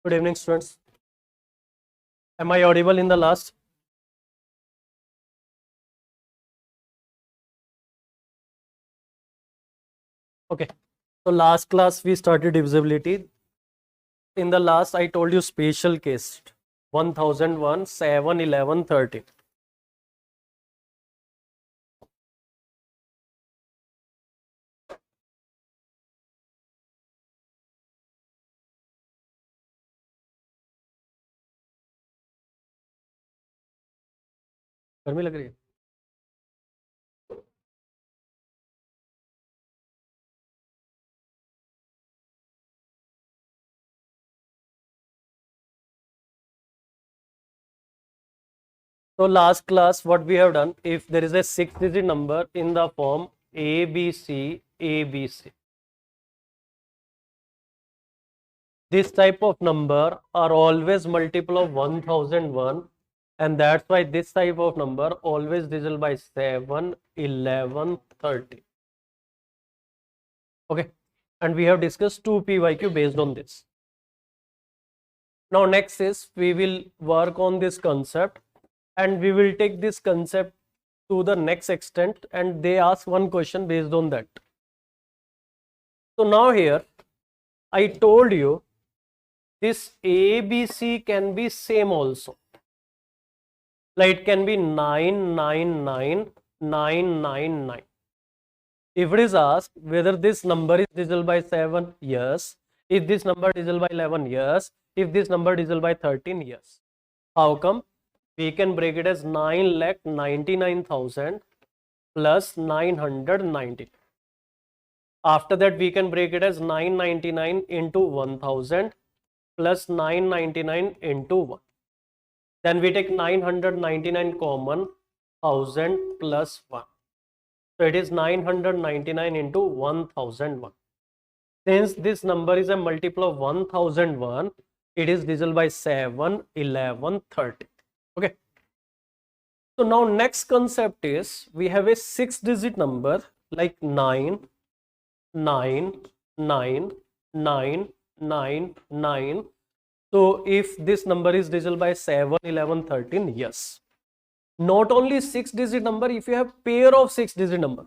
Good evening, students. Am I audible in the last? Okay. So last class we started divisibility. In the last I told you special case 1001, 7, 11, 13. गर्मी लग रही है? So last class what we have done, if there is a 6-digit number in the form ABC, ABC. This type of number are always multiple of 1001, and that's why this type of number always divisible by 7, 11, 30. Okay, and we have discussed 2 PYQ based on this. Now next is we will work on this concept and we will take this concept to the next extent, and they ask one question based on that. So now here I told you this ABC can be same also. Like it can be 999999. If it is asked whether this number is divisible by 7, yes. If this number is divisible by 11, yes. If this number is divisible by 13, yes. How come? We can break it as 9,99,000 plus 990. After that we can break it as 999 into 1000 plus 999 into 1. Then we take 999 common, 1000 plus 1. So it is 999 into 1001. Since this number is a multiple of 1001, it is divisible by 7, 11, 30. Okay. So now next concept is we have a 6-digit number like 9, 9, 9, 9, 9, 9. So if this number is divisible by 7, 11, 13, yes. Not only 6-digit number, if you have pair of 6-digit number.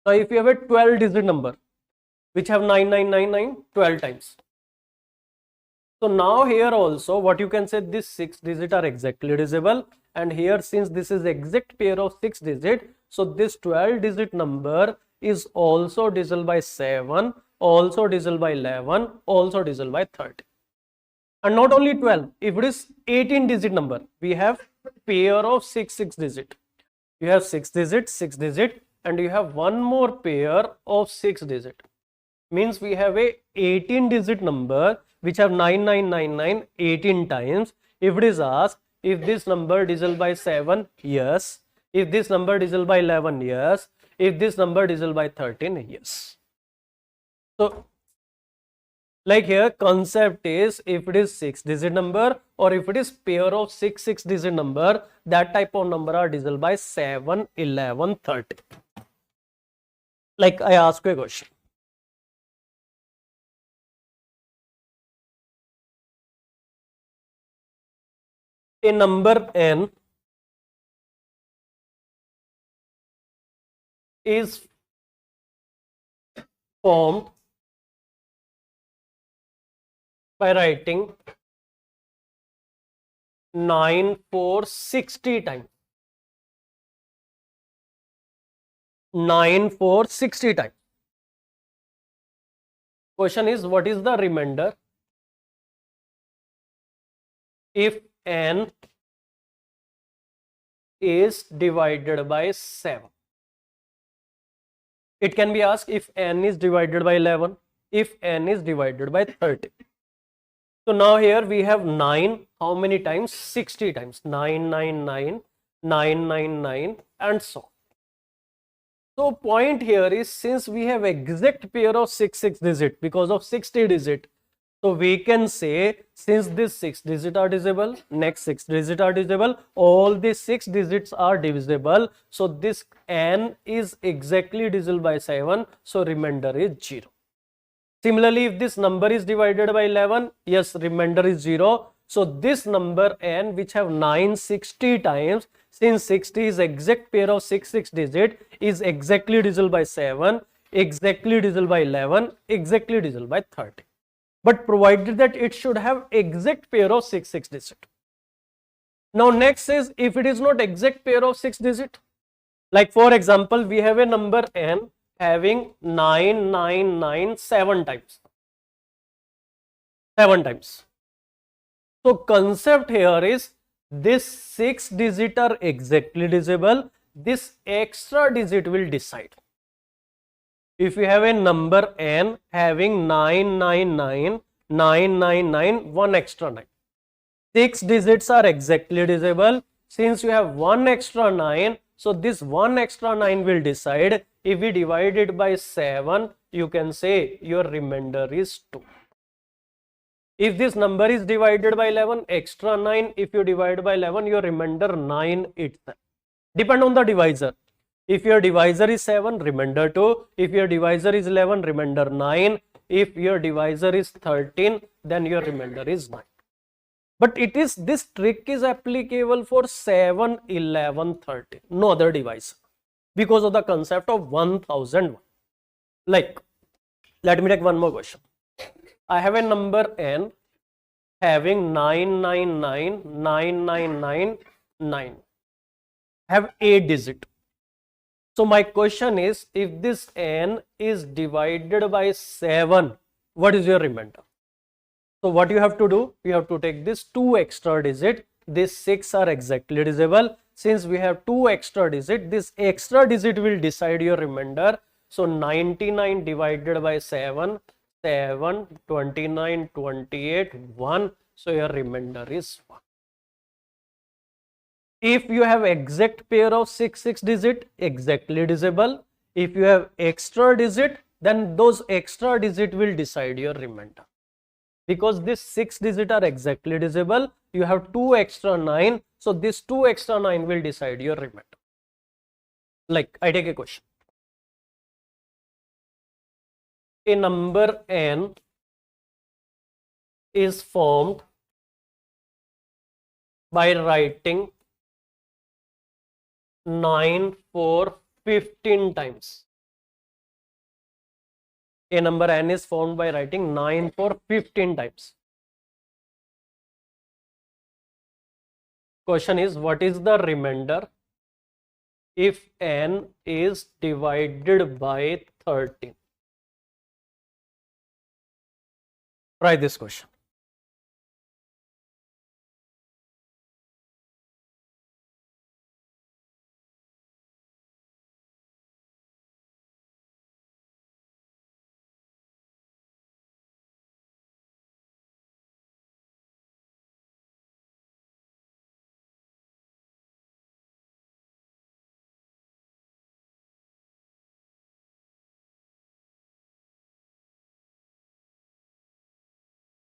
So if you have a 12-digit number which have 9999 12 times. So now here also what you can say, this 6 digit are exactly divisible, and here since this is exact pair of 6 digit, so this 12-digit number is also divisible by 7, also divisible by 11, also divisible by 30. And not only 12, if it is 18-digit number, we have pair of 6 digit. You have 6 digit, and you have one more pair of 6 digit. Means we have a 18-digit number which have 9999 18 times. If it is asked if this number divisible by 7, yes. If this number divisible by 11, yes. If this number divisible by 13, yes. So like here concept is if it is 6-digit number or if it is pair of 6 digit number, that type of number are divisible by 7, 11, 30. Like I ask you a question. A number n is formed by writing 9 4 60 times. 9 4 60 times. Question is, what is the remainder if n is divided by 7? It can be asked if n is divided by 11, if n is divided by 30. So now here we have 9, how many times? 60 times. 999, 999 and so on. So point here is, since we have exact pair of 6 digit because of 60 digit, so we can say since this 6 digit are divisible, next 6 digit are divisible, all these 6 digits are divisible. So this n is exactly divisible by 7, so remainder is 0. Similarly, if this number is divided by 11, yes, remainder is 0. So this number n, which have 960 times, since 60 is exact pair of 6 digit, is exactly divisible by 7, exactly divisible by 11, exactly divisible by 30. But provided that it should have exact pair of 6 digit. Now next is, if it is not exact pair of 6 digit, like for example, we have a number n having 9997 times. 7 times. So concept here is, this 6 digit are exactly divisible. This extra digit will decide. If you have a number n having 999, 999, one extra 9. 6 digits are exactly divisible. Since you have one extra 9, so this one extra 9 will decide. If we divide it by 7, you can say your remainder is 2. If this number is divided by 11, extra 9, if you divide by 11, your remainder 9 itself. Depend on the divisor. If your divisor is 7, remainder 2. If your divisor is 11, remainder 9. If your divisor is 13, then your remainder is 9. But this trick is applicable for 7, 11, 13. No other divisor. Because of the concept of 1001. Like, let me take one more question. I have a number n having 999, 9999, have 8 digit. So my question is, if this n is divided by 7, what is your remainder? So what you have to do, you have to take this 2 extra digit. These 6 are exactly divisible. Since we have 2 extra digit, this extra digit will decide your remainder. So 99 divided by 7, 7, 29, 28, 1. So your remainder is 1. If you have exact pair of 6 digit, exactly divisible. If you have extra digit, then those extra digit will decide your remainder. Because this 6 digit are exactly divisible, you have 2 extra 9. So this 2 extra 9 will decide your remainder. Like, I take a question. A number n is formed by writing 9 for 15 times. A number n is formed by writing 9 for 15 times. Question is, what is the remainder if n is divided by 13? Try this question.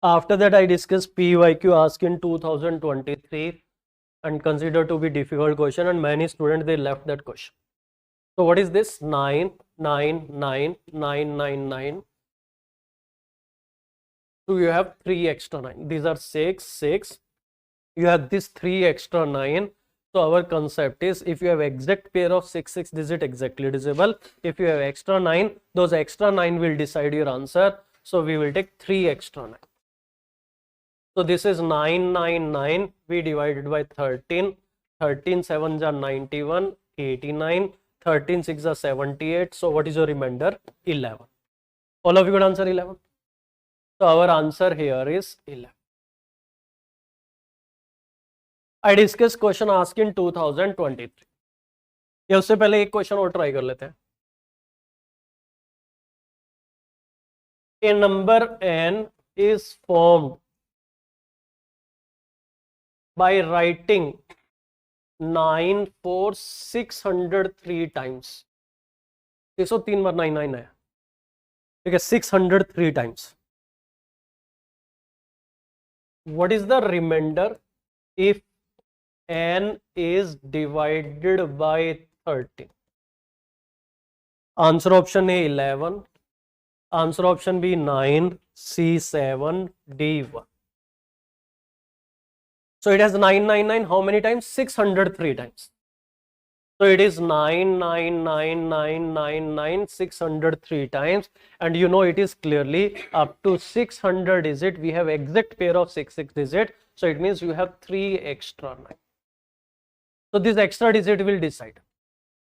After that, I discussed PYQ asked in 2023 and considered to be difficult question, and many students they left that question. So what is this? 9, 9, 9, 9, 9, 9. So you have 3 extra 9. These are 6, 6. You have this 3 extra 9. So our concept is, if you have exact pair of 6 digit exactly divisible, if you have extra 9, those extra 9 will decide your answer. So we will take 3 extra 9. So this is 999. We divided by 13. 13 7s are 91, 89. 13 6 are 78. So what is your remainder? 11. All of you could answer 11. So our answer here is 11. I discussed question asked in 2023. ये उससे पहले एक question और try कर लेते हैं. A number n is formed by writing 9 for 603 times. 603 बार 99 है, ठीक है, 603 times. What is the remainder if n is divided by 13? Answer option A 11, Answer option B 9, C 7, D 1. So it has 999 how many times? 603 times. So it is 9999999 603 times, and you know it is clearly up to 600 digit. We have exact pair of 6 digit. So it means you have 3 extra 9. So this extra digit will decide.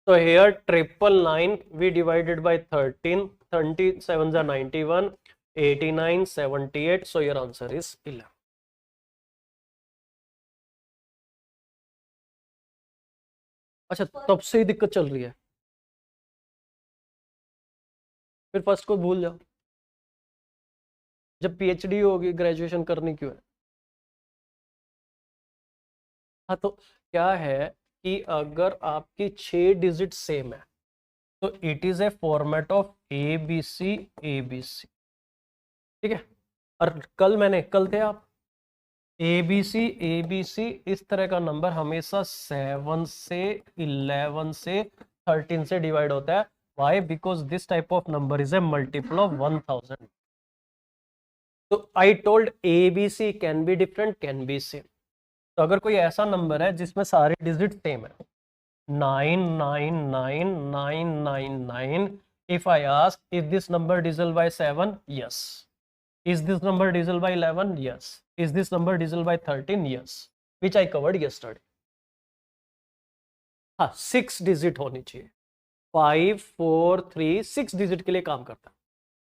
So here 999 we divided by 13, 37 are 91, 89, 78. So your answer is 11. अच्छा तब से ही दिक्कत चल रही है, फिर first को भूल जाओ, जब पीएचडी होगी ग्रेजुएशन करनी क्यों है। हाँ तो क्या है कि अगर आपकी 6 डिजिट सेम है तो it is a format of ABC ABC, ठीक है। और कल थे आप ABC ABC इस तरह का नंबर हमेशा 7 से 11 से 13 से डिवाइड होता है। Why? Because this type of number is a multiple of 1000। तो I told ABC can be different, can be same. तो अगर कोई ऐसा नंबर है जिसमें सारे डिजिट सेम है 999999, if I ask if this number divisible by 7, yes. Is this number divisible by 11? Yes. Is this number divisible by 13? Yes. Which I covered yesterday. हाँ 6 digit होनी चाहिए, 5 4 3 6 डिजिट के लिए काम करता है।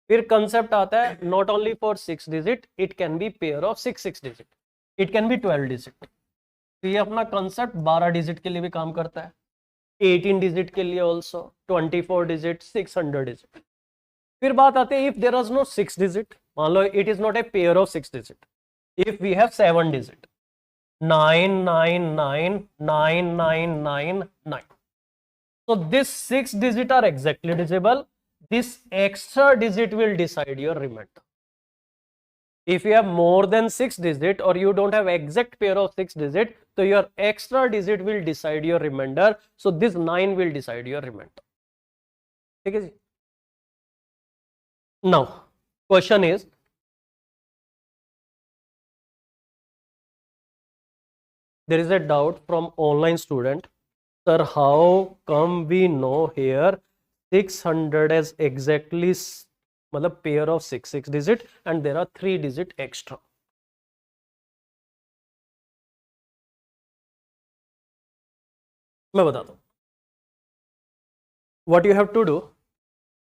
फिर कंसेप्ट आता है not only for 6 digit, it can be pair of 6 digit, it can be 12 digit. तो ये अपना कंसेप्ट 12 डिजिट के लिए भी काम करता है, 18 डिजिट के लिए ऑल्सो, 24 डिजिट, 600 डिजिट। फिर बात आती है if there is no 6 digit, मान लो it is not a pair of 6 digit, if we have 7 digit 99999999, so this 6 digit are exactly divisible. This extra digit will decide your remainder. If you have more than 6 digit or you don't have exact pair of 6 digit, so your extra digit will decide your remainder. So this 9 will decide your remainder. Okay? Now question is, there is a doubt from online student, sir, how come we know here 600 as exactly मतलब pair of 6 digit and there are 3 digit extra. मैं बताता हूँ. What you have to do,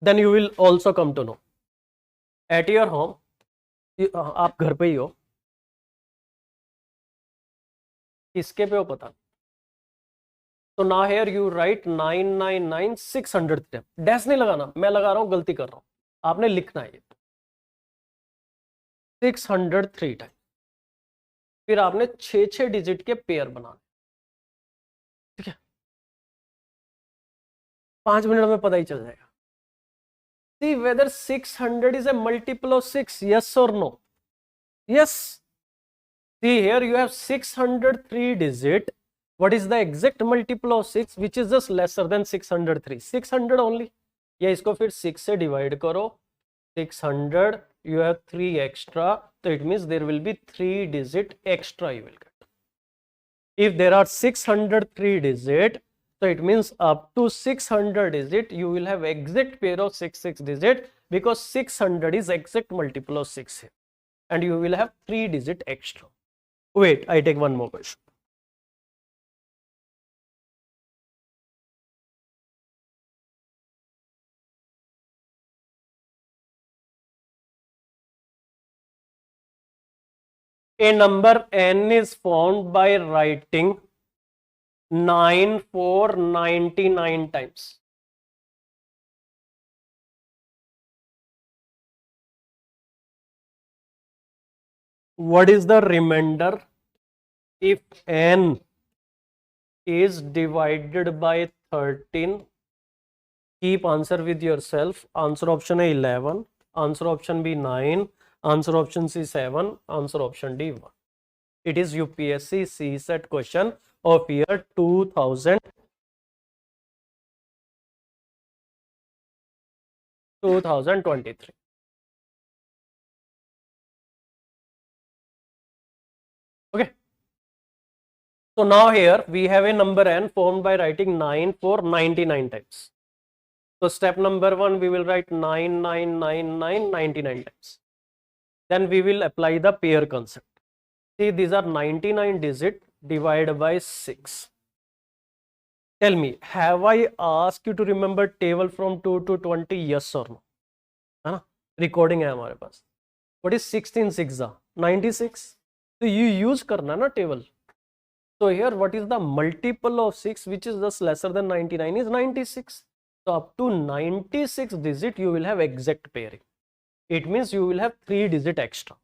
then you will also come to know. At your home, आप घर पे ही हो, किसके पे हो पता? तो ना here you write 999 600 डैश नहीं लगाना, मैं लगा रहा हूँ, गलती कर रहा हूँ, आपने लिखना है 603 टाइम। फिर आपने 6 डिजिट के पेयर बनाने, ठीक है, 5 मिनट में पता ही चल जाएगा। See whether 600 is a multiple of 6, yes or no? Yes. See here you have 603 digit. What is the exact multiple of 6 which is just lesser than 603? 600 only. या इसको फिर 6 से डिवाइड करो, 600 you have 3 extra, so it means there will be 3 digit extra you will get. If there are 603 digit, so it means up to 600 digit you will have exact pair of 6 digit, because 600 is exact multiple of 6 here, and you will have 3 digit extra. Wait, I take one more question. A number n is found by writing 9499 times. What is the remainder if n is divided by 13? Keep answer with yourself. Answer option A 11, answer option B 9, answer option C 7, answer option D 1. It is UPSC CSET question of year 2023. So now here we have a number n formed by writing 9 for 99 times. So step number 1, we will write 9999 99 times. Then we will apply the pair concept. See, these are 99 digit divided by 6. Tell me, have I asked you to remember table from 2 to 20? Yes or no? है ना? Recording है हमारे पास. What is 16 6 96? So you use करना ना table. So here what is the multiple of 6 which is just lesser than 99 is 96. So up to 96 digit you will have exact pairing. It means you will have 3 digit extra.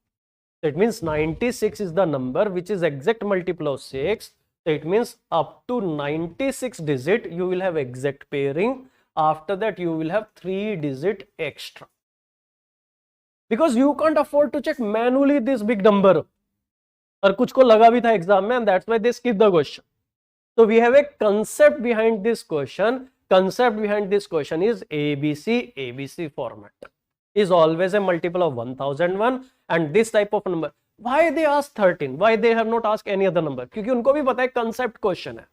So it means 96 is the number which is exact multiple of 6. So it means up to 96 digit you will have exact pairing. After that you will have 3 digit extra. Because you can't afford to check manually this big number. और कुछ को लगा भी था exam में, and that's why they skip the question. So we have a concept behind this question. Concept behind this question is ABC format is always a multiple of 1001 and this type of number. Why they ask 13? Why they have not asked any other number? क्योंकि उनको भी पता है concept question है.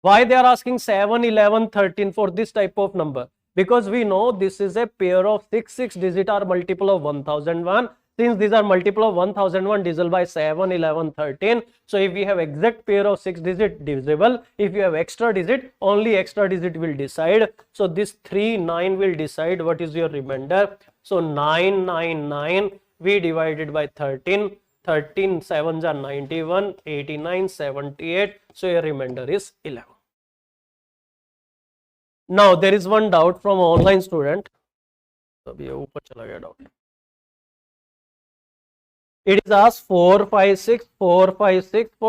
Why they are asking 7, 11, 13 for this type of number? Because we know this is a pair of 6 digit are multiple of 1001. Since these are multiple of 1001 divisible by 7, 11, 13. So if we have exact pair of 6 digit divisible, if you have extra digit, only extra digit will decide. So this 3, 9 will decide what is your remainder. So 999 we divided by 13. 13 7s are 91, 89, 78. So your remainder is 11. Now there is one doubt from online student. So ये ऊपर चला गया doubt. It is asked 456 for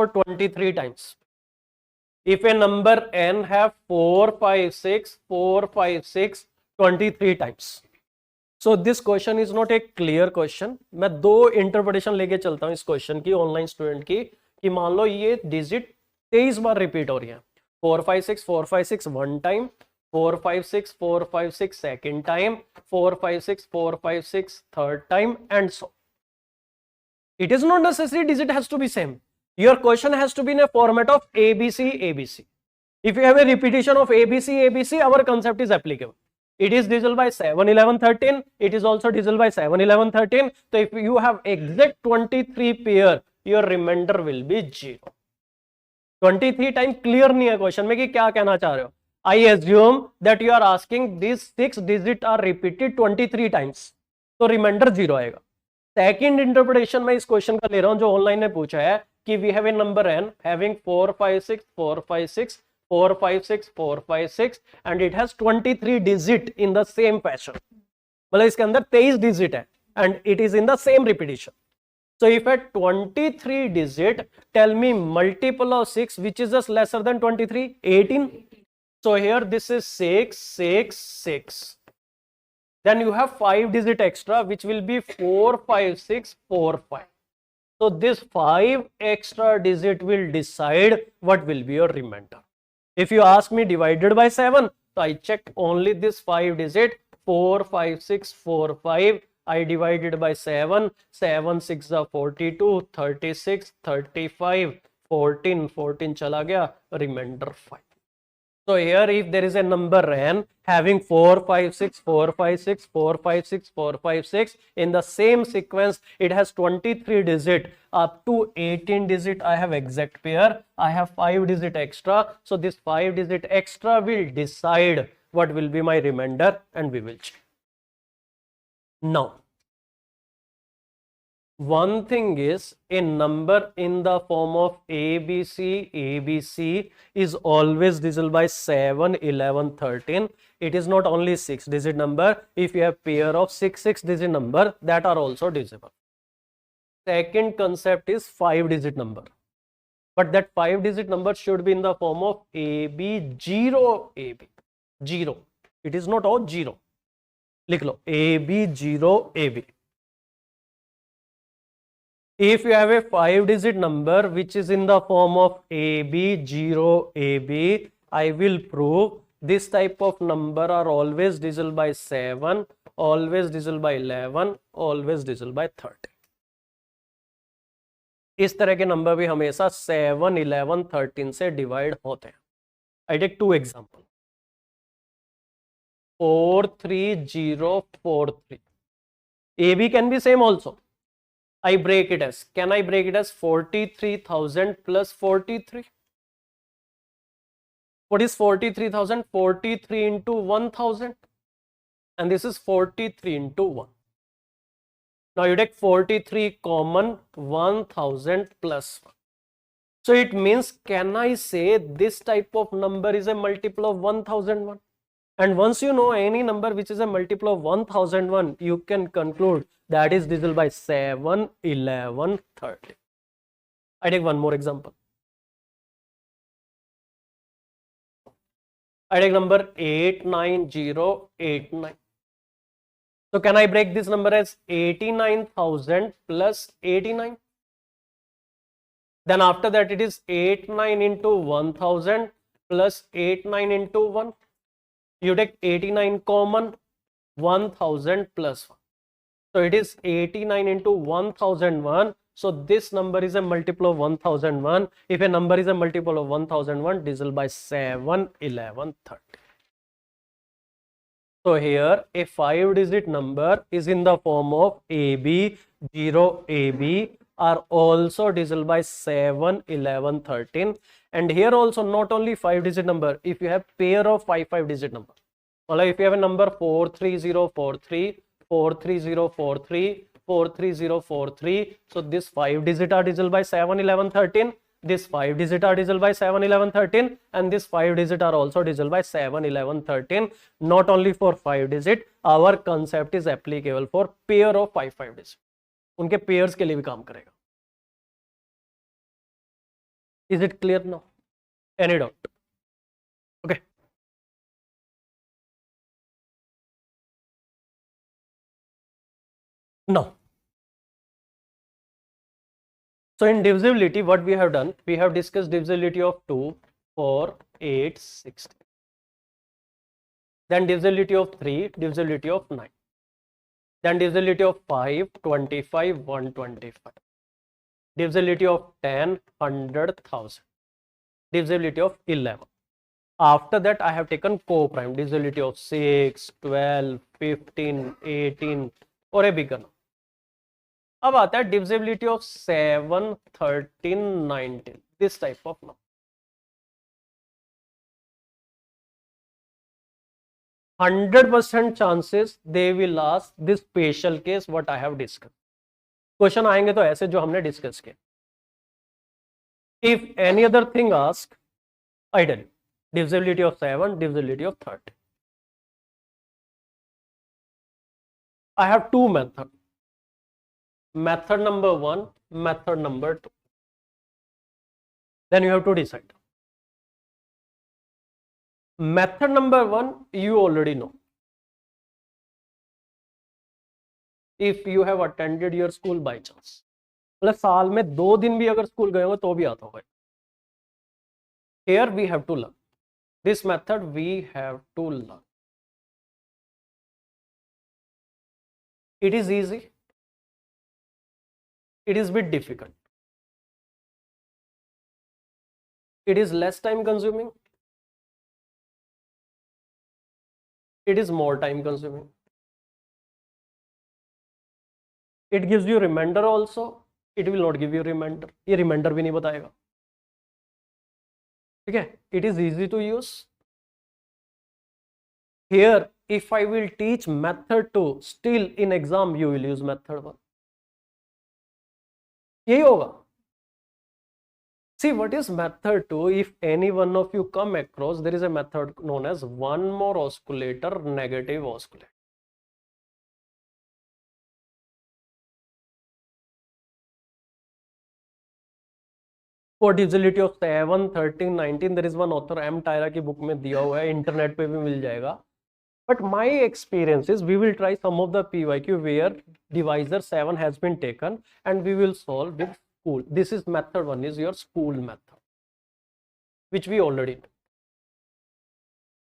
23 times. If a number n have 456 23 times. So this question is not a clear question. मैं दो interpretation लेके चलता हूँ इस question की online student की कि मान लो ये digit 23 बार repeat हो रही है. 456 one time, 456 second time, 456 third time, and so. It is not necessary digit has to be same. Your question has to be in a format of ABC. If you have a repetition of ABC, our concept is applicable. It is divisible by 7, 11, 13. It is also divisible by 7, 11, 13. So if you have exact 23 pair, your remainder will be 0. 23 time clear नहीं है question में कि क्या कहना चाह रहे हो. I assume that you are asking these 6 digit are repeated 23 times. तो remainder 0 आएगा. सेकेंड इंटरप्रिटेशन में इस क्वेश्चन का ले रहा हूं जो ऑनलाइन ने पूछा है कि we have a number n having 456 and it has 23 digit in the same fashion. मतलब इसके अंदर 23 डिजिट है and it is in the same repetition. So if at 23 digit, tell me multiple of 6 which is just lesser than 23, 18. So here this is 6. Then you have 5 digit extra which will be 45645. So this 5 extra digit will decide what will be your remainder. If you ask me divided by 7, so I checked only this 5 digit 45645. I divided by 7, 7 6 are 42, 36, 35, 14 chala gaya, remainder 5. So here if there is a number n having 456 in the same sequence, it has 23 digit up to 18 digit. I have exact pair. I have 5 digit extra. So this 5 digit extra will decide what will be my remainder and we will check. Now, one thing is a number in the form of ABC is always divisible by 7, 11, 13. It is not only 6 digit number. If you have pair of 6 digit number that are also divisible. Second concept is 5 digit number. But that 5 digit number should be in the form of AB 0. It is not all 0. लिख लो AB 0 AB. If you have a 5 digit number which is in the form of AB 0 AB, I will prove this type of number are always divisible by 7, always divisible by 11, always divisible by 30. इस तरह के number भी हमेशा 7, 11, 13 से divide होते हैं. I take 2 example. 43043. AB can be same also. I break it as, can I break it as 43,000 plus 43? What is 43,000? 43 into 1000. And this is 43 into 1. Now you take 43 common, 1000 plus 1. So it means, can I say this type of number is a multiple of 1001? And once you know any number which is a multiple of 1001, you can conclude that is divisible by 7, 11, 30. I take one more example. I take number 89089. So can I break this number as 89,000 plus 89? Then after that it is 89 into 1000 plus 89 into 1. You take 89 common, 1000 plus 1. So it is 89 into 1001. So this number is a multiple of 1001. If a number is a multiple of 1001, divisible by 7, 11, 30. So here a 5-digit number is in the form of AB, 0, AB are also divisible by 7, 11, 13. And here also not only 5-digit number, if you have pair of 5-digit number. Well, if you have a number 43043, 43043, 43043, so this 5-digit are divisible by 7, 11, 13. This 5-digit are divisible by 7, 11, 13, and this 5-digit are also divisible by 7, 11, 13. Not only for 5-digit, our concept is applicable for pair of 5 digit. उनके pairs के लिए भी काम करेगा. Is it clear now? Any doubt? Okay. Now, so in divisibility, what we have done, we have discussed divisibility of 2, 4, 8, 16. Then divisibility of 3, divisibility of 9. Then divisibility of 5, 25, 125. Divisibility of 10, 100, 1000. Divisibility of 11. After that, I have taken co-prime, divisibility of 6, 12, 15, 18 और a bigger number. अब आता है divisibility of 7, 13, 19. This type of number. 100% chances they will ask this special case what I have discussed. Question आएंगे तो ऐसे जो हमने discuss किए. If any other thing ask, I tell you, divisibility of 7, divisibility of 30. I have two methods. Method number 1, method number 2. Then you have to decide. Method number 1, you already know. If you have attended your school by chance. मतलब साल में 2 दिन भी अगर school गए हो तो भी आता होगा. Here we have to learn. This method we have to learn. It is easy. It is a bit difficult. It is less time consuming. It is more time consuming. It gives you reminder also. It will not give you reminder. ये reminder भी नहीं बताएगा. ठीक है? It is easy to use. Here, if I will teach method 2, still in exam you will use method 1. यही होगा. See, what is method 2? If any one of you come across, there is a method known as one more oscillator, negative oscillator. For divisibility of 7, 13, 19, there is one author M. Tyra की book में दिया हुआ है, internet पे भी मिल जाएगा. But my experience is we will try some of the PYQ where divisor 7 has been taken and we will solve with school. This is method 1 is your school method, which we already know.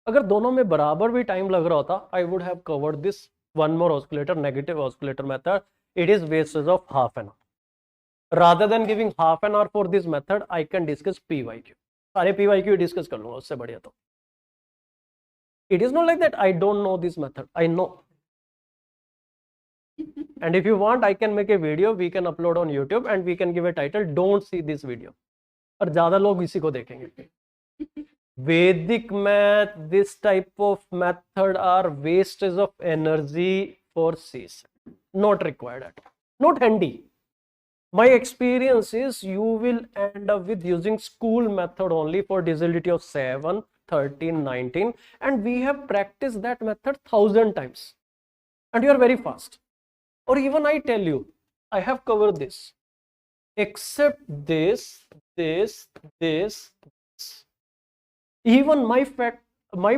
अगर दोनों में बराबर भी time लग रहा होता, I would have covered this one more oscillator, negative oscillator method. It is wastage of half an hour. rather than giving half an hour for this method, I can discuss PYQ. सारे PYQ discuss कर लूंगा, उससे बढ़िया तो it is not like that I don't know this method, I know. And if you want, I can make a video, we can upload on YouTube and we can give a title, don't see this video. और ज्यादा लोग इसी को देखेंगे. Vedic math, this type of method are wastage of energy for Cs. Not required at all. Not handy. My experience is you will end up with using school method only for divisibility of 7, 13, 19, and we have practiced that method 1000 times. And you are very fast. Or even I tell you, I have covered this. Except this. Even my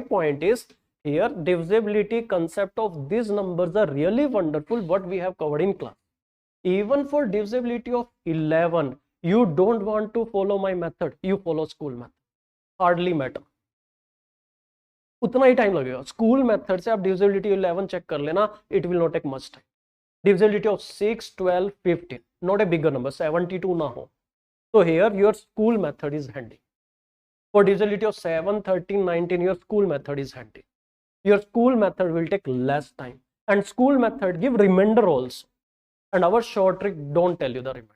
point is here, divisibility concept of these numbers are really wonderful, what we have covered in class. Even for divisibility of 11, you don't want to follow my method, you follow school method. Hardly matter. उतना ही time लगेगा. School method से आप divisibility 11 check कर लेना, it will not take much time. Divisibility of 6, 12, 15, not a bigger number, 72 ना हो. So here your school method is handy. For divisibility of 7, 13, 19, your school method is handy. Your school method will take less time. And school method give remainder also. And our short trick don't tell you the remainder.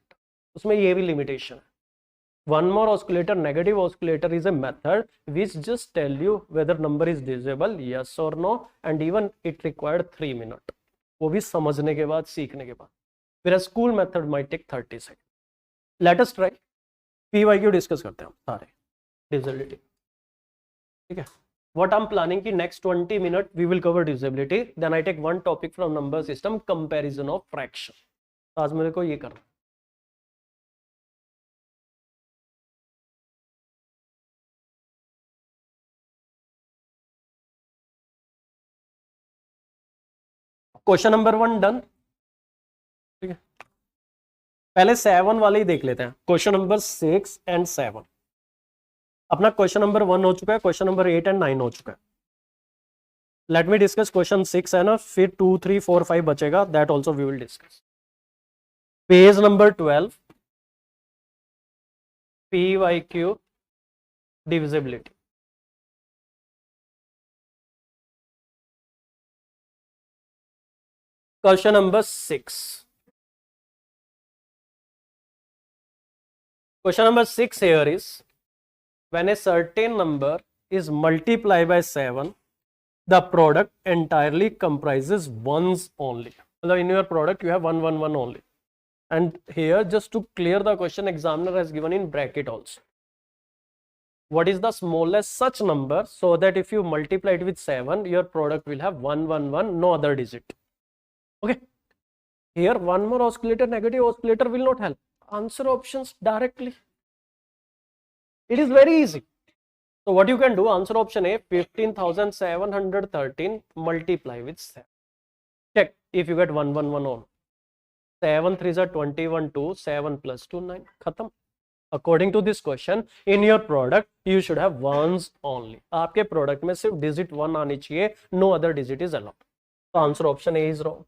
उसमें ये भी limitation है. One more oscillator, negative oscillator is a method which just tell you whether number is divisible, yes or no, and even it required 3 minutes. वो भी समझने के बाद, सीखने के बाद. Whereas school method might take 30 seconds. Let us try. PYQ discuss करते हैं हम सारे. Divisibility. ठीक है. What I'm planning कि next 20 minutes we will cover divisibility. Then I take one topic from number system, comparison of fraction. तो आज मेरे को ये करना. Question number 1 done. ठीक है. पहले 7 वाले ही देख लेते हैं. Question number 6 and 7. अपना क्वेश्चन नंबर 1 हो चुका है, क्वेश्चन नंबर 8 एंड 9 हो चुका है. लेट मी डिस्कस क्वेश्चन 6 है ना, फिर 2, 3, 4, 5 बचेगा, that also we will discuss. Page number 12, PYQ divisibility. Question number 6. Question number 6 here is, when a certain number is multiplied by 7, the product entirely comprises ones only. So in your product you have 1, 1, 1 only. And here, just to clear the question, examiner has given in bracket also. What is the smallest such number so that if you multiply it with 7, your product will have 1, 1, 1, no other digit. Okay. Here, one more oscillator, negative oscillator will not help. Answer options directly. It is very easy. So what you can do, answer option A, 15,713 multiply with 7. Check if you get 1, 1, 1 on. 7 3s are 21, 2, 7 plus 2, 9. Khatam. According to this question, in your product, you should have ones only. आपके product में सिर्फ digit 1 आनी चाहिए, no other digit is allowed. So answer option A is wrong.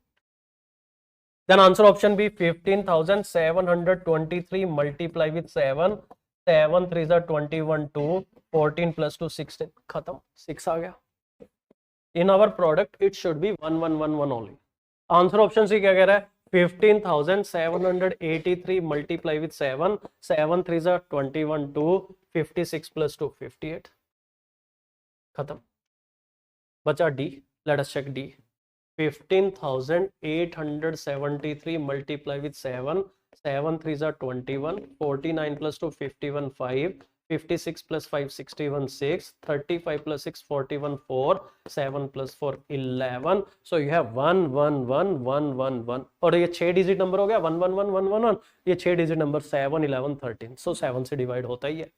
Then answer option B, 15,723 multiply with 7. 7 3s are 21, 2, 14 plus 2, 16. Khatam. 6 आ गया. In our product, it should be 1, 1, 1, 1 only. Answer option C क्या कह रहा है? 15,783 multiply with 7. 7 3s are 21, 2, 56 plus 2, 58. खत्म. बचा D. Let us check D. 15,873 multiply with 7. 7 3s are 21. 49 plus 2, 51, 5. 56 plus 5, 61, 6. 35 plus 6, 41, 4. 7 plus 4, 11. So you have 1, 1, 1, 1, 1, 1. और ये 6 digit number हो गया. 1, 1, 1, 1, 1, 1. ये 6 डिजिट नंबर 7, 11, 13. So 7 से डिवाइड होता ही है.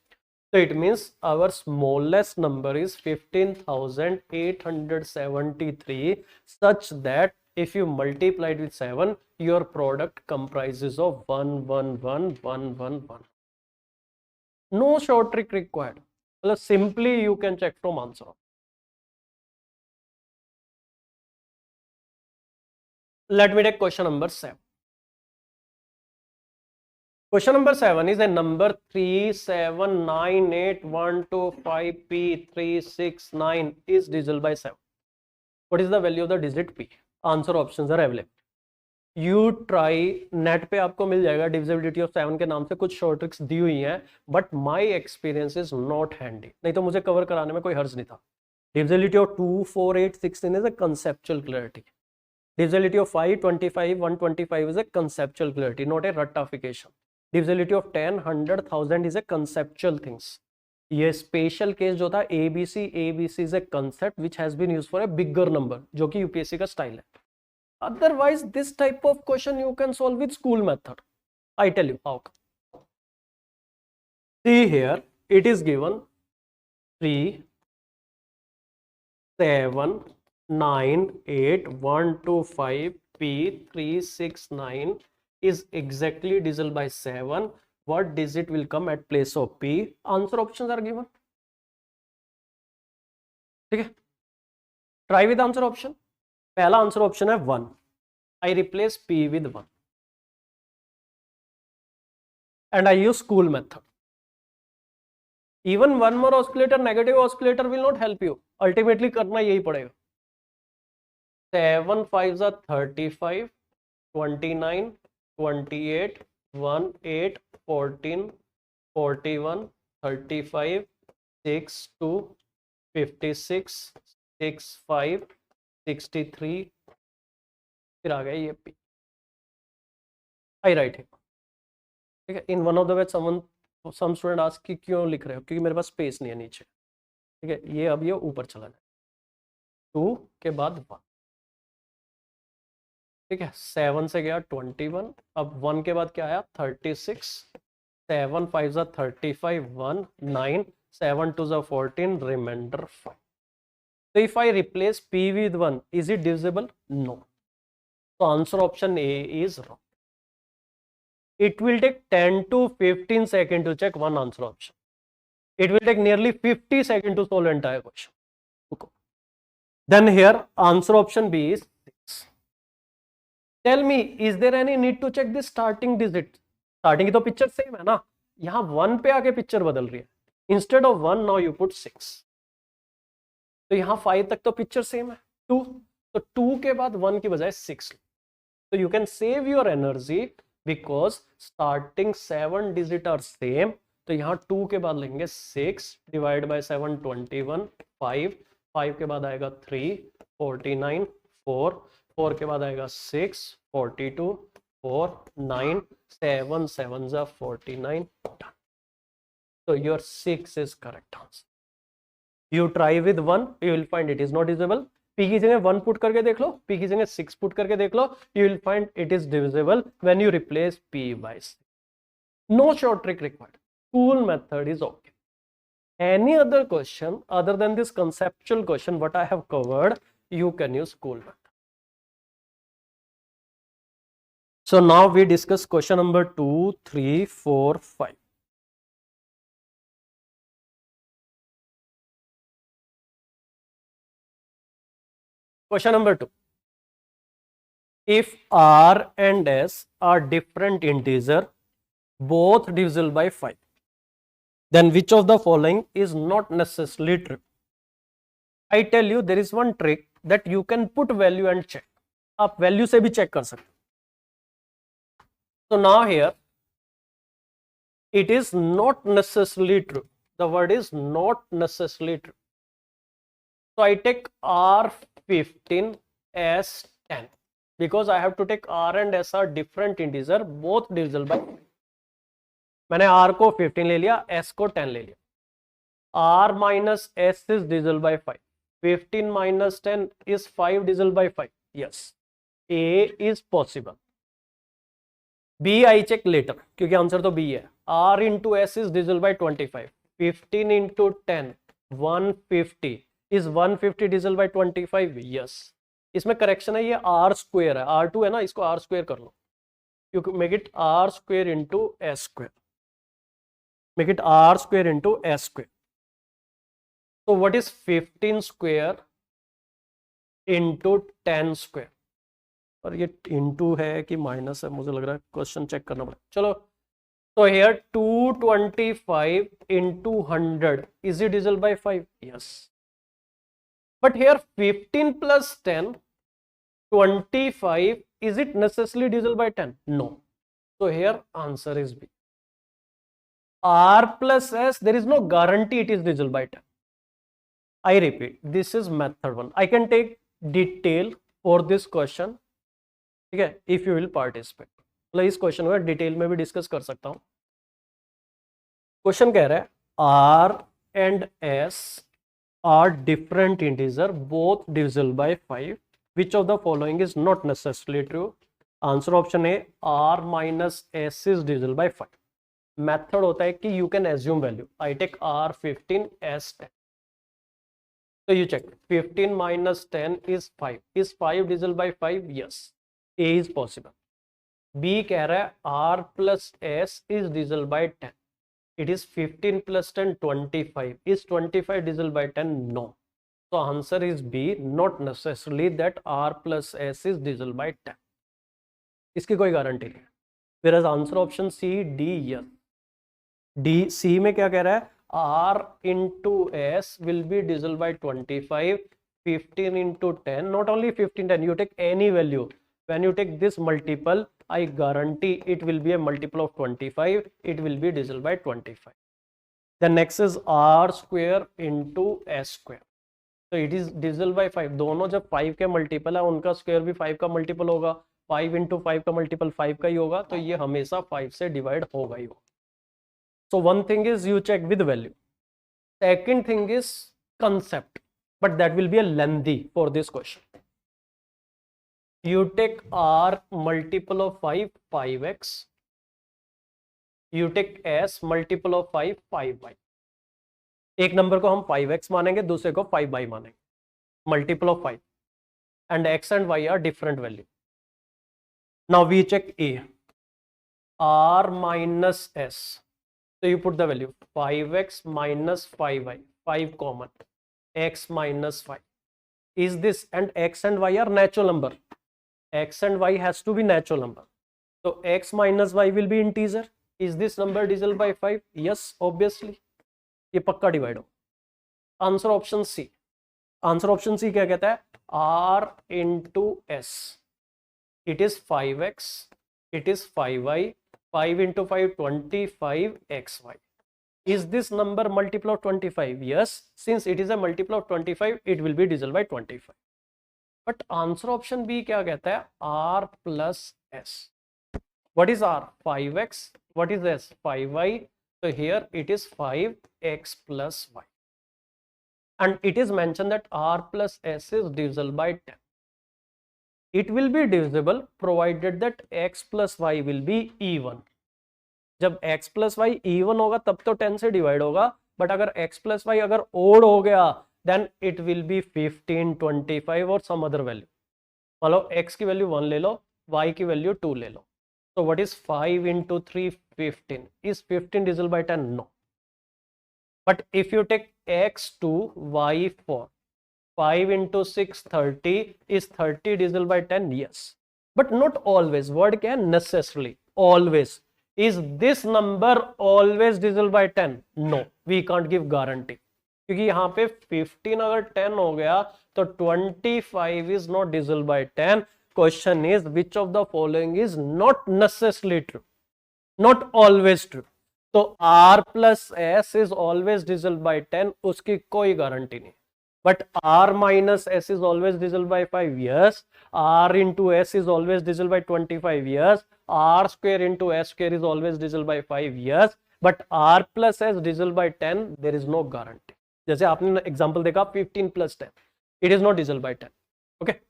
So it means our smallest number is 15,873, such that if you multiply it with 7, your product comprises of 1, 1, 1, 1, 1, 1. No short trick required. Well, simply you can check from answer. Let me take question number 7. Question number 7 is a number 3798125P369 is divisible by 7. What is the value of the digit P? Answer options are available. You try, net पे आपको मिल जाएगा divisibility of 7 के नाम से कुछ short tricks दी हुई हैं, but my experience is not handy, नहीं तो मुझे कवर कराने में कोई हर्ज नहीं था. Divisibility of 2, 4, 8, 16 is a conceptual clarity. Divisibility of 5, 25, 125 is a conceptual clarity, not a ratification. Divisibility of 10, 100, 1000 is a conceptual things. ये स्पेशल केस जो था ABC is a concept which has been used for a bigger number, जो कि UPSC का style है. Otherwise, this type of question you can solve with school method. I tell you how. See here, it is given 3, 7, 9, 8, 1, 2, 5, P369 is exactly divisible by 7. What digit will come at place of P? Answer options are given. ठीक है, try with answer option. पहला answer option है 1. आई replace P with 1 and I use school method. Even one more oscillator, negative oscillator will not help you. Ultimately करना यही पड़ेगा. 7 5s are 35, 29, 28, 1, 8, 14, 41, 35, 6, 2, 56, 6, 5, 63, फिर आ गया ये P. आई राइट है. ठीक है, in one of the way some student ask कि क्यों लिख रहे हो, क्योंकि मेरे पास स्पेस नहीं है नीचे. ठीक है, ये अब ये ऊपर चला जाए. 2 के बाद 1. ठीक है, 7 से गया 21, अब 1 के बाद क्या आया 36, 7 5 are 35, 1, 9, 7 2s are 14, remainder 5. So if I replace P with 1, is it divisible? No. So answer option A is wrong. It will take 10 to 15 seconds to check one answer option. It will take nearly 50 seconds to solve entire question. Okay. Then here answer option B is 6. Tell me, is there any need to check the starting digit? Starting की तो picture same है ना, यहाँ 1 पे आके picture बदल रही है. Instead of 1 now you put 6. तो यहाँ 5 तक तो पिक्चर सेम है. 2, तो 2 के बाद 1 की बजाय 6. So you can save your energy because starting 7 digit are same. तो यहाँ 2 के बाद लेंगे 6 डिवाइड बाय 7 21, 5, 5 के बाद आएगा 3, 49, 4, 4 के बाद आएगा 6, 42, 4, 9, 7 7s are 49. So your 6 is correct answer. You try with 1, you will find it is not divisible. P की जगह 1 पुट करके देख लो, P की जगह 6 पुट करके देख लो, you will find it is divisible when you replace P by 6. No short trick required. School method is okay. Any other question other than this conceptual question what I have covered, you can use school method. So now we discuss question number 2, 3, 4, 5. Question number 2. If R and S are different integer, both divisible by 5, then which of the following is not necessarily true? I tell you there is one trick that you can put value and check. आप value से भी check कर सकते. So now here it is not necessarily true. The word is not necessarily true. So I take R15 as 10 because I have to take R and S are different integer, both divisible by 5. मैंने R को 15 ले लिया, S को 10 ले लिया. R minus S is divisible by 5. 15 minus 10 is 5 divisible by 5. Yes, A is possible. B I check later क्योंकि answer तो B है. R into S is divisible by 25. 15 into 10, 150. Is 150 divisible by 25? Yes. इसमें correction है, ये R square है, R2 है ना, इसको R square कर लो. You make it R square into S square. Make it R square into S square. So what is 15 square into 10 square? और ये इंटू है कि माइनस है, मुझे लग रहा है क्वेश्चन चेक करना पड़ेगा. चलो So here 225 into 100, is it divisible by 5? Yes. But here 15 plus 10, 25, is it necessarily divisible by 10? No. So here answer is B. R plus S, there is no guarantee it is divisible by 10. I repeat, this is method 1. I can take detail for this question. ठीक है, if you will participate. मतलब इस question को detail में भी discuss कर सकता हूं. क्वेश्चन कह रहा है R and S are different integer, both divisible by 5. Which of the following is not necessarily true? Answer option A, R minus S is divisible by 5. Method होता है कि you can assume value. I take R15, S10. So you check 15 minus 10 is 5. Is 5 divisible by 5? Yes. A is possible. B कह रहा है R plus S is divisible by 10. It is 15 plus 10, 25. Is 25 divisible by 10? No. So answer is B. Not necessarily that R plus S is divisible by 10. इसकी कोई guarantee नहीं. Whereas answer option C, D, yes. D, C में क्या कह रहा है? R into S will be divisible by 25. 15 into 10, not only 15, 10, you take any value. When you take this multiple, I guarantee it will be a multiple of 25. It will be divisible by 25. The next is R square into S square. So it is divisible by 5. दोनों जब 5 के multiple है उनका square भी 5 का multiple होगा. 5 into 5 का multiple 5 का ही होगा, तो ये हमेशा 5 से डिवाइड होगा ही होगा. So one thing is you check with value. Second thing is concept, but that will be a lengthy for this question. You take R multiple of 5, 5x. You take S multiple of 5, 5y. एक number को हम 5x मानेंगे, दूसरे को 5y मानेंगे. Multiple of 5. And x and y are different value. Now we check A. R minus S. So you put the value 5x minus 5y, 5 common, x minus 5. Is this, and x and y are natural number. X and y has to be natural number. So x minus y will be integer. Is this number divisible by 5? Yes, obviously. ये पक्का divide हो. Answer option C. Answer option C क्या कहता है? R into S. It is 5x. It is 5y. 5 into 5, 25 xy. Is this number multiple of 25? Yes. Since it is a multiple of 25, it will be divisible by 25. But answer option B क्या कहता है? R plus S. What is R? 5x. What is S? 5y. So here it is 5x plus y. And it is mentioned that R plus S is divisible by 10. It will be divisible provided that x plus y will be even. जब x plus y even होगा तब तो 10 से divide होगा. But अगर x plus y अगर odd हो गया then it will be 15, 25 और some other value. मान लो x की वैल्यू 1 ले लो, y की वैल्यू 2 ले लो. So what is 5 into 3? 15. Is 15 divisible by 10? No. But if you take x 2, y 4, 5 into 6, 30. Is 30 divisible by 10? Yes. But not always. Word can necessarily. Always. Is this number always divisible by 10? No. We can't give guarantee. क्योंकि यहाँ पे 15 अगर 10 हो गया तो 25 is not divisible by 10. Question is which of the following is not necessarily true? Not always true. तो R plus S is always divisible by 10. उसकी कोई गारंटी नहीं. But R minus S is always divisible by 5 years. R into S is always divisible by 25 years. R square into S square is always divisible by 5 years. But R plus S divisible by 10, there is no guarantee. जैसे आपने example देखा 15 plus 10. It is not divisible by 10. Okay.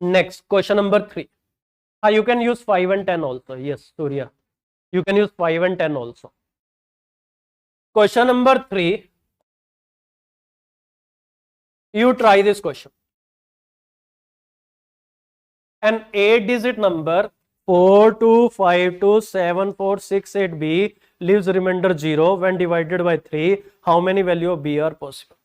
Next, question number 3. You can use 5 and 10 also. Yes, Surya. You can use 5 and 10 also. Question number 3. You try this question. An 8-digit number 42527468B leaves remainder 0 when divided by 3. How many value of B are possible?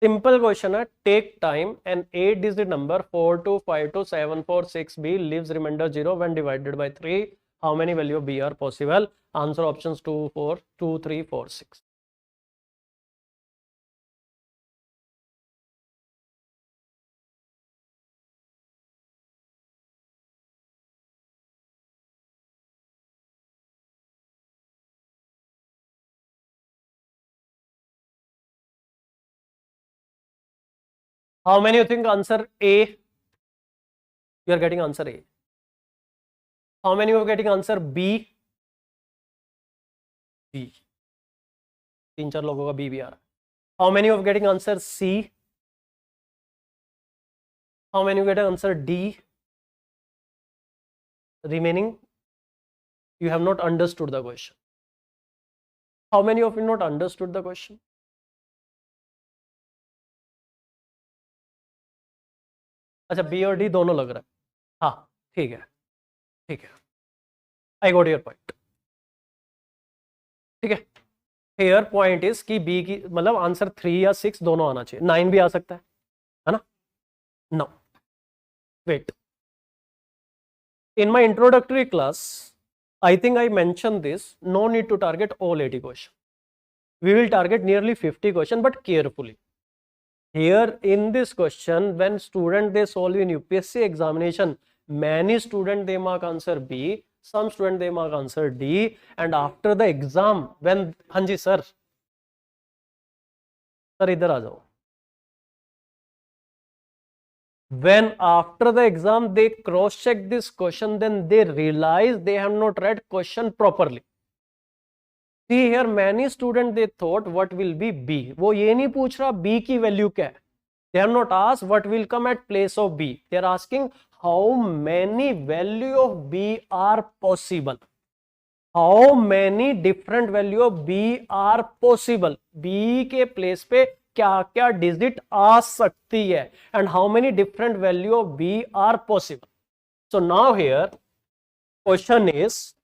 Simple question है, take time an 8 digit number 42527446b leaves reminder 0 when divided by 3, how many value b are possible? Answer options 2 4 2 3 4 6. How many you think answer A? You are getting answer A. How many you are getting answer B? B. 3-4 लोगों का B भी आ रहा है. How many of getting answer C? How many you get answer D? Remaining, you have not understood the question. How many of you not understood the question? अच्छा, B और D दोनों लग रहा है. हाँ ठीक है, ठीक है, आई गॉट योर पॉइंट. ठीक है, हेयर पॉइंट इज कि बी की मतलब आंसर 3 या 6 दोनों आना चाहिए. 9 भी आ सकता है ना? No, wait. In my introductory class, I think I mentioned this. No need to target all 80 questions. We will target nearly 50 questions, but carefully. Here in this question, when student they solve in UPSC examination, many student they mark answer B, some student they mark answer D, and after the exam, when हाँ जी sir, sir इधर आ जाओ. When after the exam they cross check this question, then they realize they have not read question properly. See here, many students they thought what will be B. वो ये नहीं पूछ रहा B की value क्या है. They have not asked what will come at place of B. They are asking how many value of B are possible. How many different value of B are possible. B के place पे क्या क्या digit आ सकती है, and how many different value of B are possible. So now here question is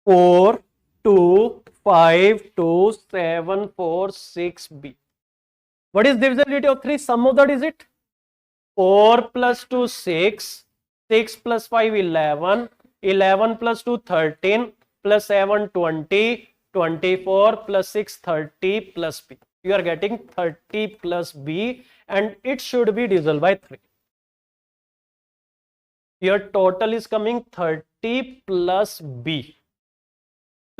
4 2 5 2 7 4 6 B. What is divisibility of 3? Sum of the digit. 4 plus 2 6, 6 plus 5 11, 11 plus 2 13, plus 7 20, 24 plus 6 30 plus B. You are getting 30 plus B, and it should be divisible by 3. Your total is coming 30 plus B.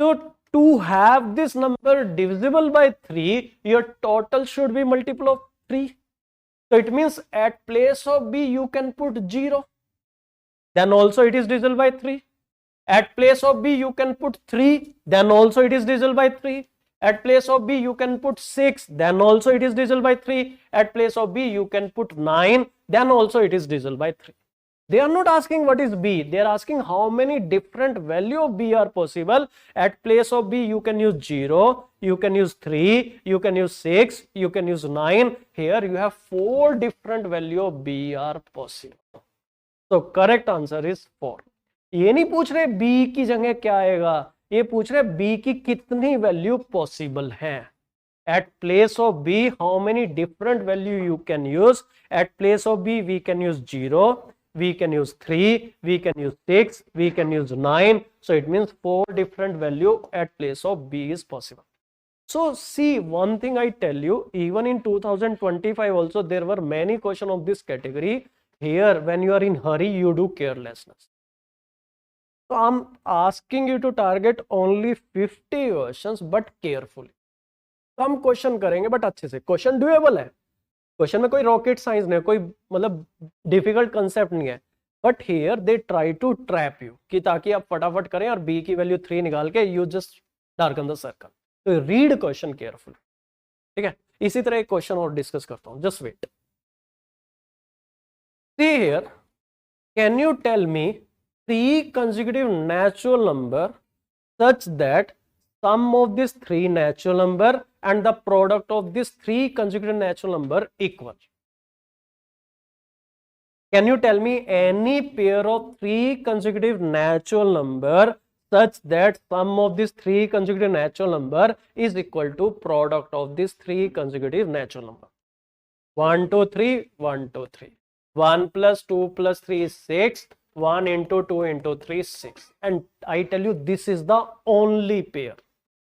So to have this number divisible by 3, your total should be multiple of 3. So it means at place of B you can put 0. Then also it is divisible by 3. At place of B you can put 3. Then also it is divisible by 3. At place of B you can put 6. Then also it is divisible by 3. At place of B you can put 9. Then also it is divisible by 3. They are not asking what is B. They are asking how many different value of B are possible. At place of B you can use 0, you can use 3, you can use 6, you can use 9. Here you have 4 different value of B are possible. So correct answer is 4. ये नहीं पूछ रहे B की जगह क्या आएगा, ये पूछ रहे B की कितनी वैल्यू पॉसिबल है. At place of B how many different value you can use. At place of B we can use 0, we can use 3, we can use 6, we can use 9. So it means 4 different value at place of B is possible. So see, one thing I tell you, even in 2025 also there were many questions of this category. Here when you are in hurry you do carelessness. So I'm asking you to target only 50 questions but carefully. तो हम question करेंगे but अच्छे से. Question doable है, question में कोई rocket science नहीं है, कोई मतलब डिफिकल्ट कंसेप्ट नहीं है. But here they try to trap you कि ताकि आप फटाफट करें और बी की वैल्यू 3 निकाल के you just darken the circle. तो रीड क्वेश्चन केयरफुल. ठीक है, इसी तरह एक क्वेश्चन और डिस्कस करता हूं. Just wait. See here, can you tell me 3 consecutive natural number such that sum of this 3 natural number and the product of this 3 consecutive natural number equal. Can you tell me any pair of 3 consecutive natural number such that sum of these three consecutive natural number is equal to product of these three consecutive natural number. 1 2 3 1 2 3 1 plus 2 plus 3 is 6. 1 into 2 into 3 is 6. And I tell you, this is the only pair.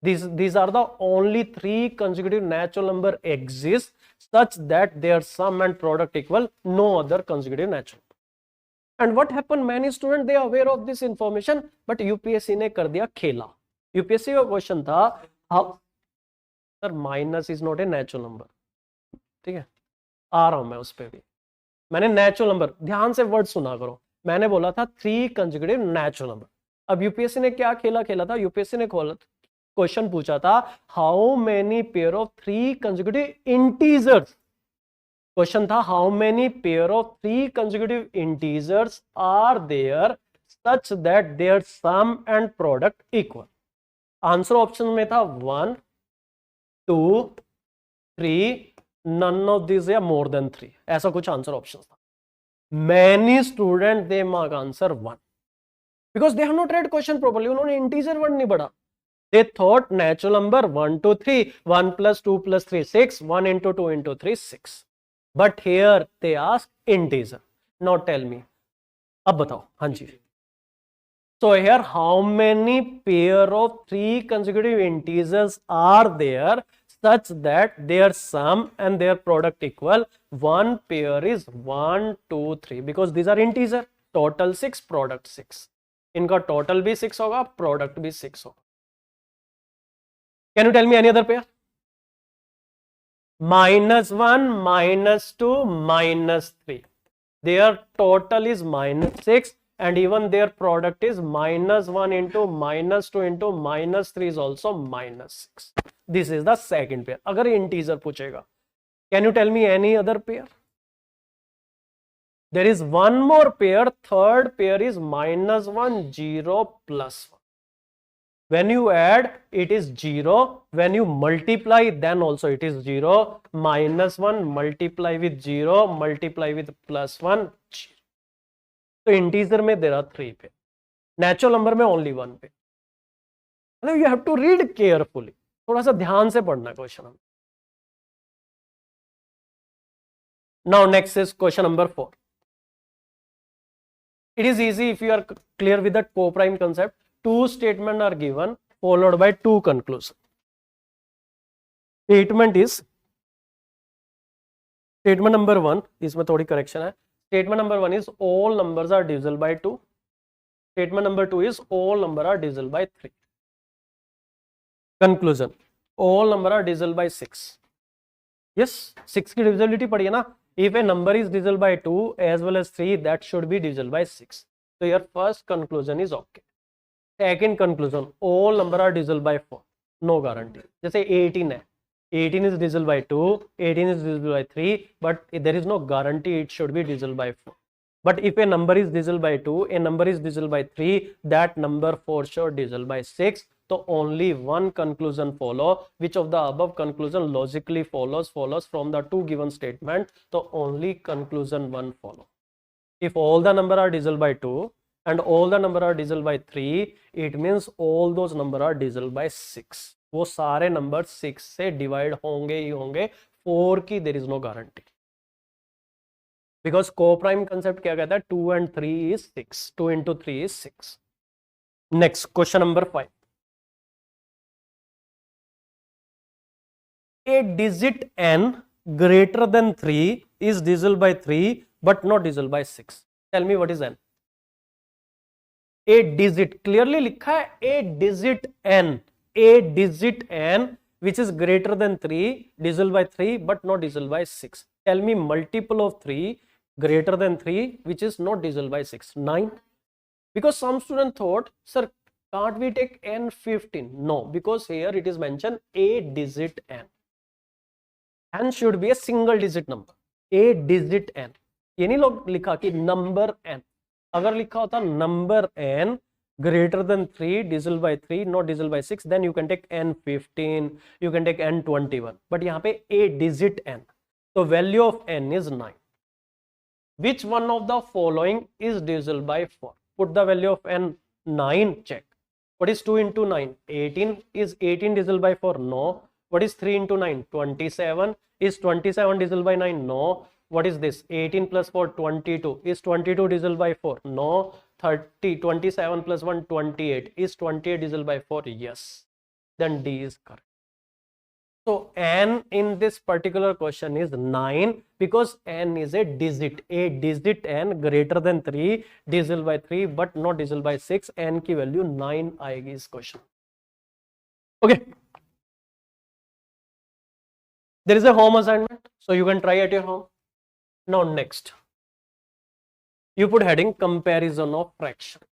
These are the only three consecutive natural number exist such that their sum and product equal no other consecutive natural. And what happened, many students they are aware of this information, but UPSC ने कर दिया खेला. UPSC का question था, how sir minus is not a natural number. ठीक है, आ रहा हूं मैं उस पर भी. मैंने नेचुरल नंबर, ध्यान से वर्ड सुना करो, मैंने बोला था थ्री कंसेक्यूटिव नेचुरल नंबर. अब यूपीएससी ने क्या खेला खेला था, यूपीएससी ने क्वेश्चन पूछा था how many pair of three consecutive integers. Question था how many pair of three consecutive integers are there such that their sum and product equal. Answer option में था 1 2 3, none of these या more than 3, ऐसा कुछ answer option था. Many students they mark answer 1 because they have not read question properly. उन्होंने integer word नहीं पढ़ा. They thought natural number 1 2 3, 1 plus 2 plus 3 6, 1 into 2 into 3 6. But here they ask integer. Now tell me, अब बताओ. हाँ जी. So here how many pair of three consecutive integers are there such that their sum and their product equal? One pair is 1 2 3 because these are integer. Total 6, product 6. इनका total भी 6 होगा, product भी 6 होगा. Can you tell me any other pair? -1, -2, -3. Their total is -6 and even their product is -1 into -2 into -3 is also -6. This is the second pair. अगर integer पूछेगा, can you tell me any other pair? There is one more pair. Third pair is -1 0 plus 1. When you add, it is 0. When you multiply, then also it is 0. -1 multiply with 0 multiply with +1. तो integer में there are 3 पे, natural number में only 1 पे. मतलब you have to read carefully, थोड़ा सा ध्यान से पढ़ना question. Now next is question number 4. It is easy if you are clear with that coprime concept. Two statements are given followed by two conclusions. Statement number 1, इसमें थोड़ी correction है. Statement number 1 is all numbers are divisible by 2. Statement number 2 is all numbers are divisible by 3. Conclusion, all numbers are divisible by 6. Yes, 6 की divisibility पढ़ी है ना. If a number is divisible by 2 as well as 3, that should be divisible by 6. So your first conclusion is okay. Second conclusion, all number are divisible by 4. No guarantee. जैसे 18 है, 18 is divisible by 2, 18 is divisible by 3, but there is no guarantee it should be divisible by 4. But if a number is divisible by 2, a number is divisible by 3, that number for sure divisible by 6. So only one conclusion follow. Which of the above conclusion logically follows from the two given statement? So only conclusion 1 follow. If all the number are divisible by 2 and all the number are divisible by 3, it means all those number are divisible by 6. वो सारे number 6 से divide होंगे ही होंगे. 4 की there is no guarantee. Because co-prime concept क्या कहता है? 2 and 3 is 6. 2 into 3 is 6. Next, question number 5. A digit n greater than 3 is divisible by 3 but not divisible by 6. Tell me what is n? A digit, clearly लिखा है a digit n which is greater than 3 divisible by 3 but not divisible by 6. Tell me multiple of 3 greater than 3 which is not divisible by 6. 9. Because some student thought, sir, can't we take n 15? No, because here it is mentioned a digit n. N should be a single digit number. A digit n. ये नहीं लोग लिखा कि number n. अगर लिखा होता number n greater than 3 divisible by 3 not divisible by 6, then you can take n 15, you can take n 21. But यहाँ पे a digit n, so value of n is 9. Which one of the following is divisible by 4? Put the value of n 9, check. What is 2 into 9? 18. Is 18 divisible by 4? No. What is 3 into 9? 27. Is 27 divisible by 9? No. What is this? 18 plus 4, 22. Is 22 divisible by 4? No. 30, 27 plus 1, 28. Is 28 divisible by 4? Yes. Then D is correct. So n in this particular question is 9 because n is a digit n greater than 3 divisible by 3 but not divisible by 6. n की value 9 आएगी इस question. Okay. There is a home assignment, so you can try at your home. Now next, you put heading comparison of fraction.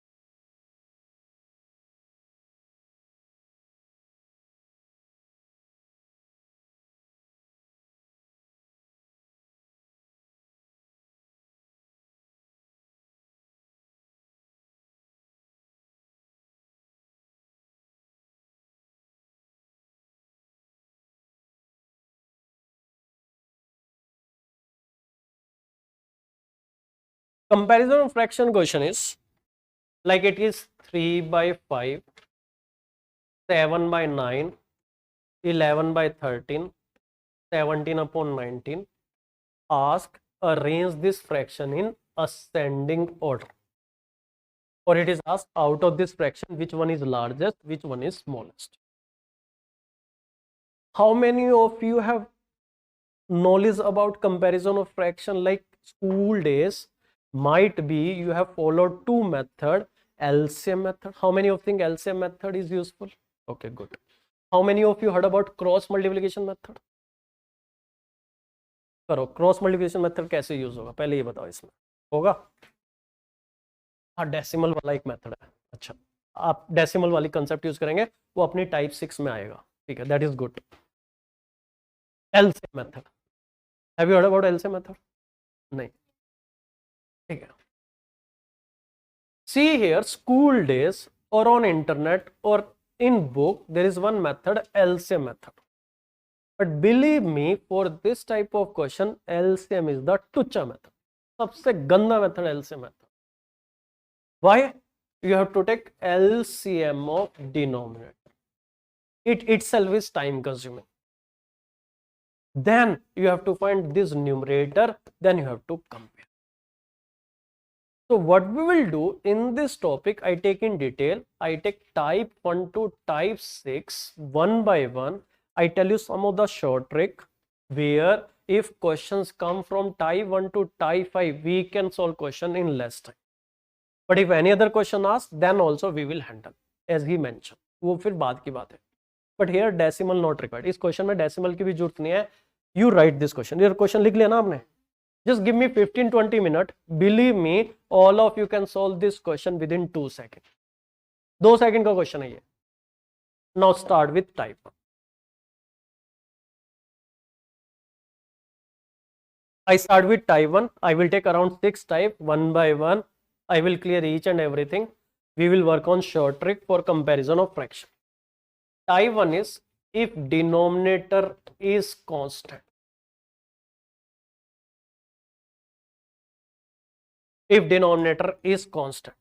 Comparison of fraction question is like it is 3 by 5, 7 by 9, 11 by 13, 17 upon 19. Ask, arrange this fraction in ascending order. Or it is asked, out of this fraction, which one is largest, which one is smallest. How many of you have knowledge about comparison of fraction? Like school days, might be you have followed two method, LCM method. How many of you think LCM method is useful? Okay, good. How many of you heard about cross multiplication method? करो, cross multiplication method कैसे use होगा पहले ये बताओ. इसमें होगा, हाँ decimal वाला एक मेथड है. अच्छा, आप डेसिमल वाली कंसेप्ट यूज करेंगे, वो अपनी टाइप 6 में आएगा. ठीक है, that is good. LCM method, have you heard about LCM method? नहीं. ठीक है. See here, school days or on internet or in book, there is one method, LCM method. But believe me, for this type of question, LCM is the tucha method. सबसे गंदा method LCM method. Why? You have to take LCM of denominator. It itself is time consuming. Then you have to find this numerator, then you have to compare. So what we will do in this topic, I take in detail, I take type 1 to type 6 one by one. I tell you some of the short trick where if questions come from type 1 to type 5, we can solve question in less time. But if any other question asked, then also we will handle as he mentioned. वो फिर बाद की बात है. But here decimal not required. इस question में decimal की भी जरूरत नहीं है. You write this question. ये क्वेश्चन लिख लिया ना आपने? Just give me 15-20 minutes. Believe me, all of you can solve this question within 2 seconds. 2 second का क्वेश्चन है ये. Now start with type 1. I start with type 1. I will take around 6 type one by one. I will clear each and everything. We will work on short trick for comparison of fraction. Type 1 is if denominator is constant. If denominator is constant,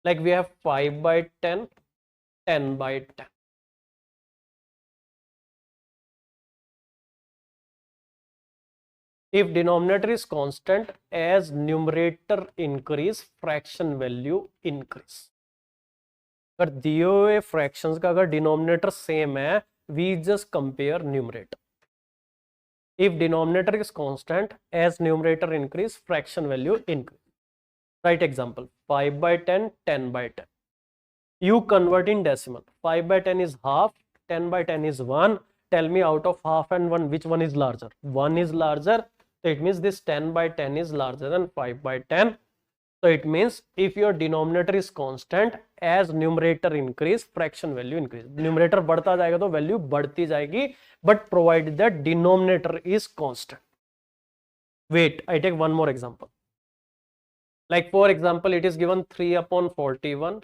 like we have 5 by 10, 10 by 10. If denominator is constant, as numerator increase, fraction value increase. अगर दिए हुए fractions का अगर denominator same है, we just compare numerator. If denominator is constant, as numerator increase, fraction value increase. Right example, 5 by 10, 10 by 10. You convert in decimal. 5 by 10 is half, 10 by 10 is 1. Tell me out of half and 1, which one is larger? 1 is larger, so it means this 10 by 10 is larger than 5 by 10. So it means if your denominator is constant, as numerator increase, fraction value increase. Numerator बढ़ता जाएगा तो value बढ़ती जाएगी, but provided that denominator is constant. Wait, I take one more example. Like for example, it is given 3 upon 41,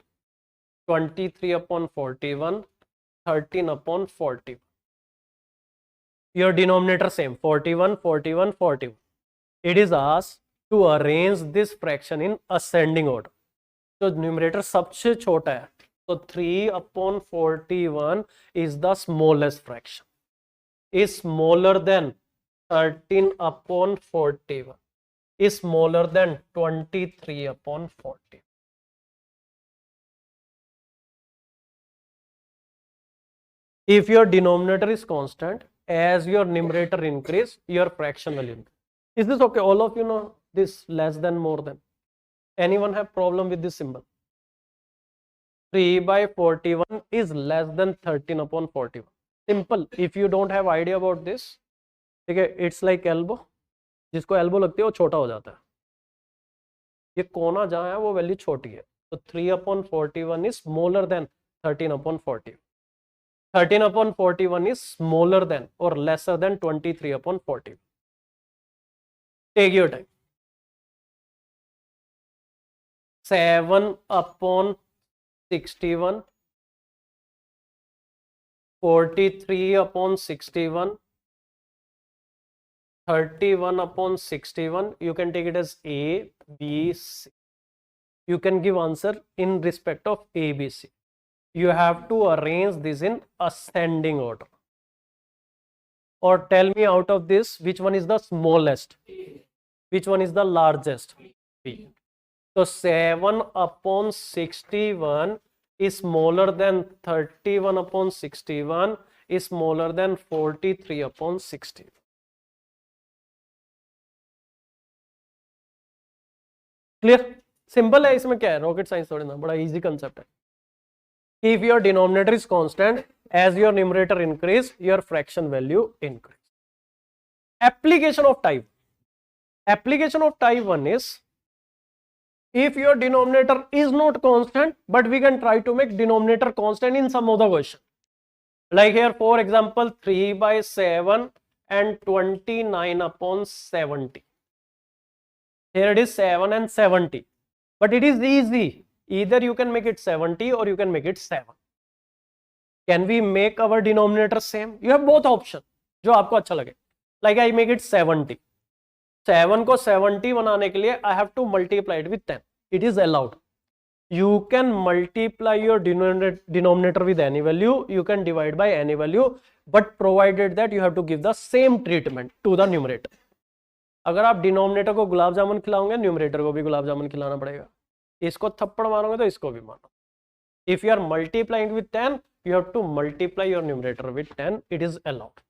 23 upon 41, 13 upon 41. Your denominator same, 41, 41, 41. It is asked to arrange this fraction in ascending order. तो numerator सबसे छोटा है, So 3 upon 41 is the smallest fraction. Is smaller than 13 upon 41. Is smaller than 23 upon 40. If your denominator is constant, as your numerator increase, your fraction will increase. Is this okay? All of you know this less than, more than. Anyone have problem with this symbol? 3 by 41 is less than 13 upon 41. Simple. If you don't have idea about this, ठीक है, it's like elbow. जिसको elbow लगती है वो छोटा हो जाता है. ये कोना जहाँ है वो वैल्यू छोटी है. तो 3 upon 41 is smaller than 13 upon 40. 13 upon 41 is smaller than or lesser than 23 upon 40. Take your time. 7 upon 61, 43 upon 61, 31 upon 61. You can take it as A, B, C. You can give answer in respect of A, B, C. You have to arrange this in ascending order. Or tell me out of this, which one is the smallest? Which one is the largest? B. So 7 upon 61 is smaller than 31 upon 61 is smaller than 43 upon 60. Clear? Simple है, इसमें क्या है, rocket science थोड़ी ना, बड़ा easy concept है. If your denominator is constant, as your numerator increase, your fraction value increase. Application of type. Application of type 1 is, if your denominator is not constant, but we can try to make denominator constant in some of the question. Like here, for example, 3 by 7 and 29 upon 70. Here it is 7 and 70. But it is easy. Either you can make it 70 or you can make it 7. Can we make our denominator same? You have both options. जो आपको अच्छा लगे. Like I make it 70. 7 को 70 बनाने के लिए I have to multiply it with 10. It is allowed. You can multiply your denominator with any value. You can divide by any value. But provided that you have to give the same treatment to the numerator. अगर आप denominator को गुलाब जामुन खिलाओगे, numerator को भी गुलाब जामुन खिलाना पड़ेगा. इसको थप्पड़ मारोगे तो इसको भी मारो. If you are multiplying with 10, you have to multiply your numerator with 10. It is allowed.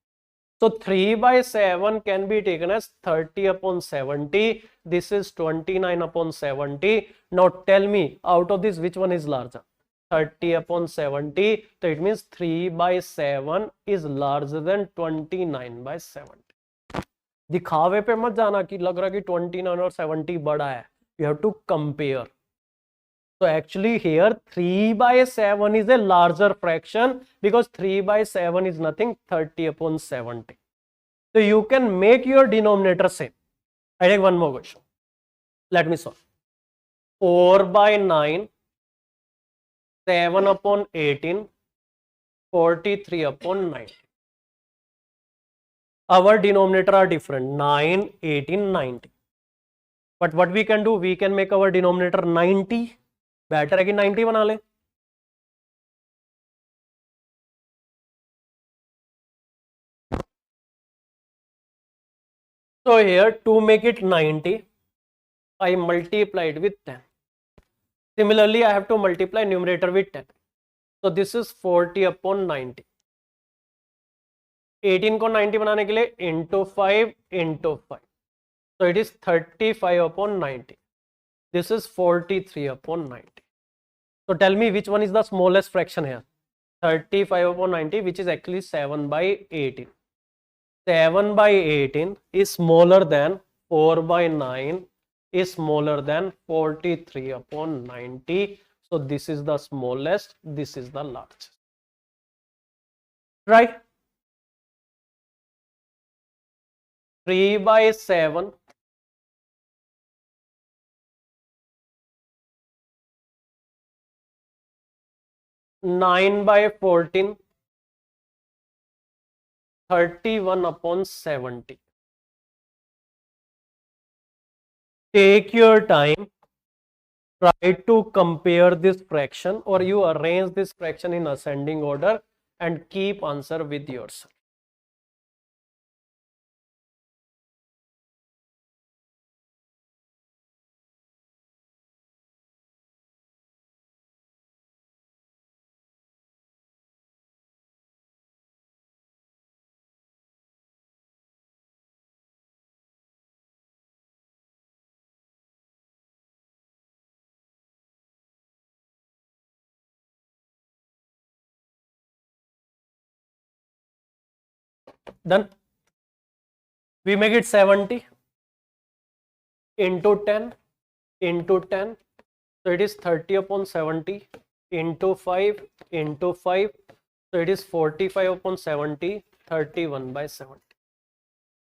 So 3 by 7 can be taken as 30 upon 70. This is 29 upon 70. Now tell me, out of this, which one is larger? 30 upon 70. So it means 3 by 7 is larger than 29 by 70. दिखावे पे मत जाना कि लग रहा कि 29 और 70 बड़ा है. You have to compare. So actually here 3 by 7 is a larger fraction because 3 by 7 is nothing, 30 upon 70. So you can make your denominator same. I take one more question. Let me solve. 4 by 9, 7 upon 18, 43 upon 90. Our denominator are different, 9, 18, 90. But what we can do, we can make our denominator 90. Better है कि 90 बना ले. So here to make it 90, I multiplied with 10. Similarly, I have to multiply numerator with 10. So this is 40 upon 90. 18 को 90 बनाने के लिए into 5 into 5. So it is 35 upon 90. This is 43 upon 90. So tell me which one is the smallest fraction here. 35 upon 90, which is actually 7 by 18. 7 by 18 is smaller than 4 by 9 is smaller than 43 upon 90. So this is the smallest, this is the largest. Right? 3 by 7 9 by 14, 31 upon 70. Take your time. try to compare this fraction, or you arrange this fraction in ascending order and keep answer with yourself. Then we make it 70 into 10 into 10. So it is 30 upon 70 into 5 into 5. So it is 45 upon 70, 31 by 70.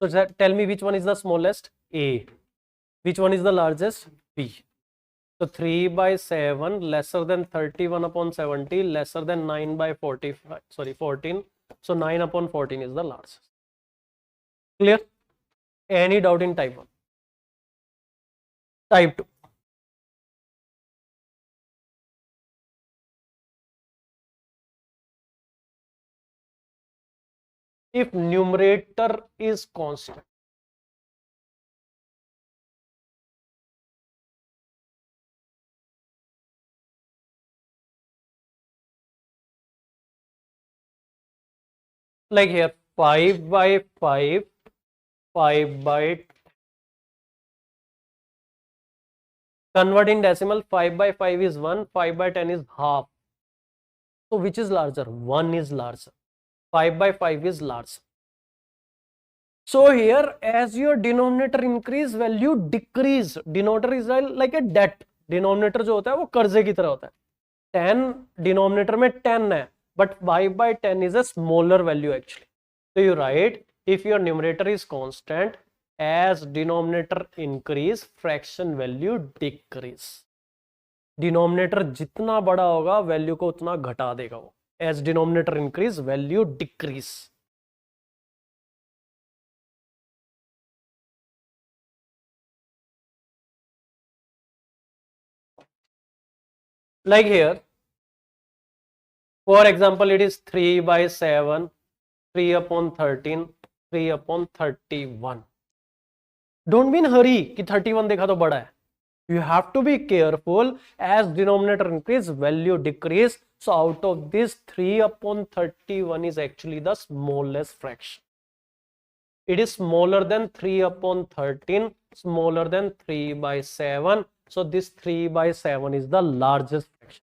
So tell me which one is the smallest? A. Which one is the largest? B. So 3 by 7 lesser than 31 upon 70, lesser than 9 by 45, sorry 14. So 9 upon 14 is the largest. Clear? Any doubt in type 1? Type 2. If numerator is constant, like here 5 by 5, 5 by, convert in decimal, 5 by 5 is 1, 5 by 10 is half. So which is larger? 1 is larger. 5 by 5 is larger. So here, as your denominator increase, value decrease. Denominator is like a debt. Denominator जो होता है वो कर्जे की तरह होता है. 10 denominator में 10 है, but 5 by 10 is a smaller value actually. So you write, if your numerator is constant, as denominator increase, fraction value decrease. Denominator जितना बड़ा होगा, value को उतना घटा देगा वो. As denominator increase, value decrease. Like here, for example, it is 3 by 7, 3 upon 13, 3 upon 31. Don't be in hurry कि 31 देखा तो बड़ा है. You have to be careful. As denominator increase, value decrease. So out of this, 3 upon 31 is actually the smallest fraction. It is smaller than 3 upon 13, smaller than 3 by 7. So this 3 by 7 is the largest fraction.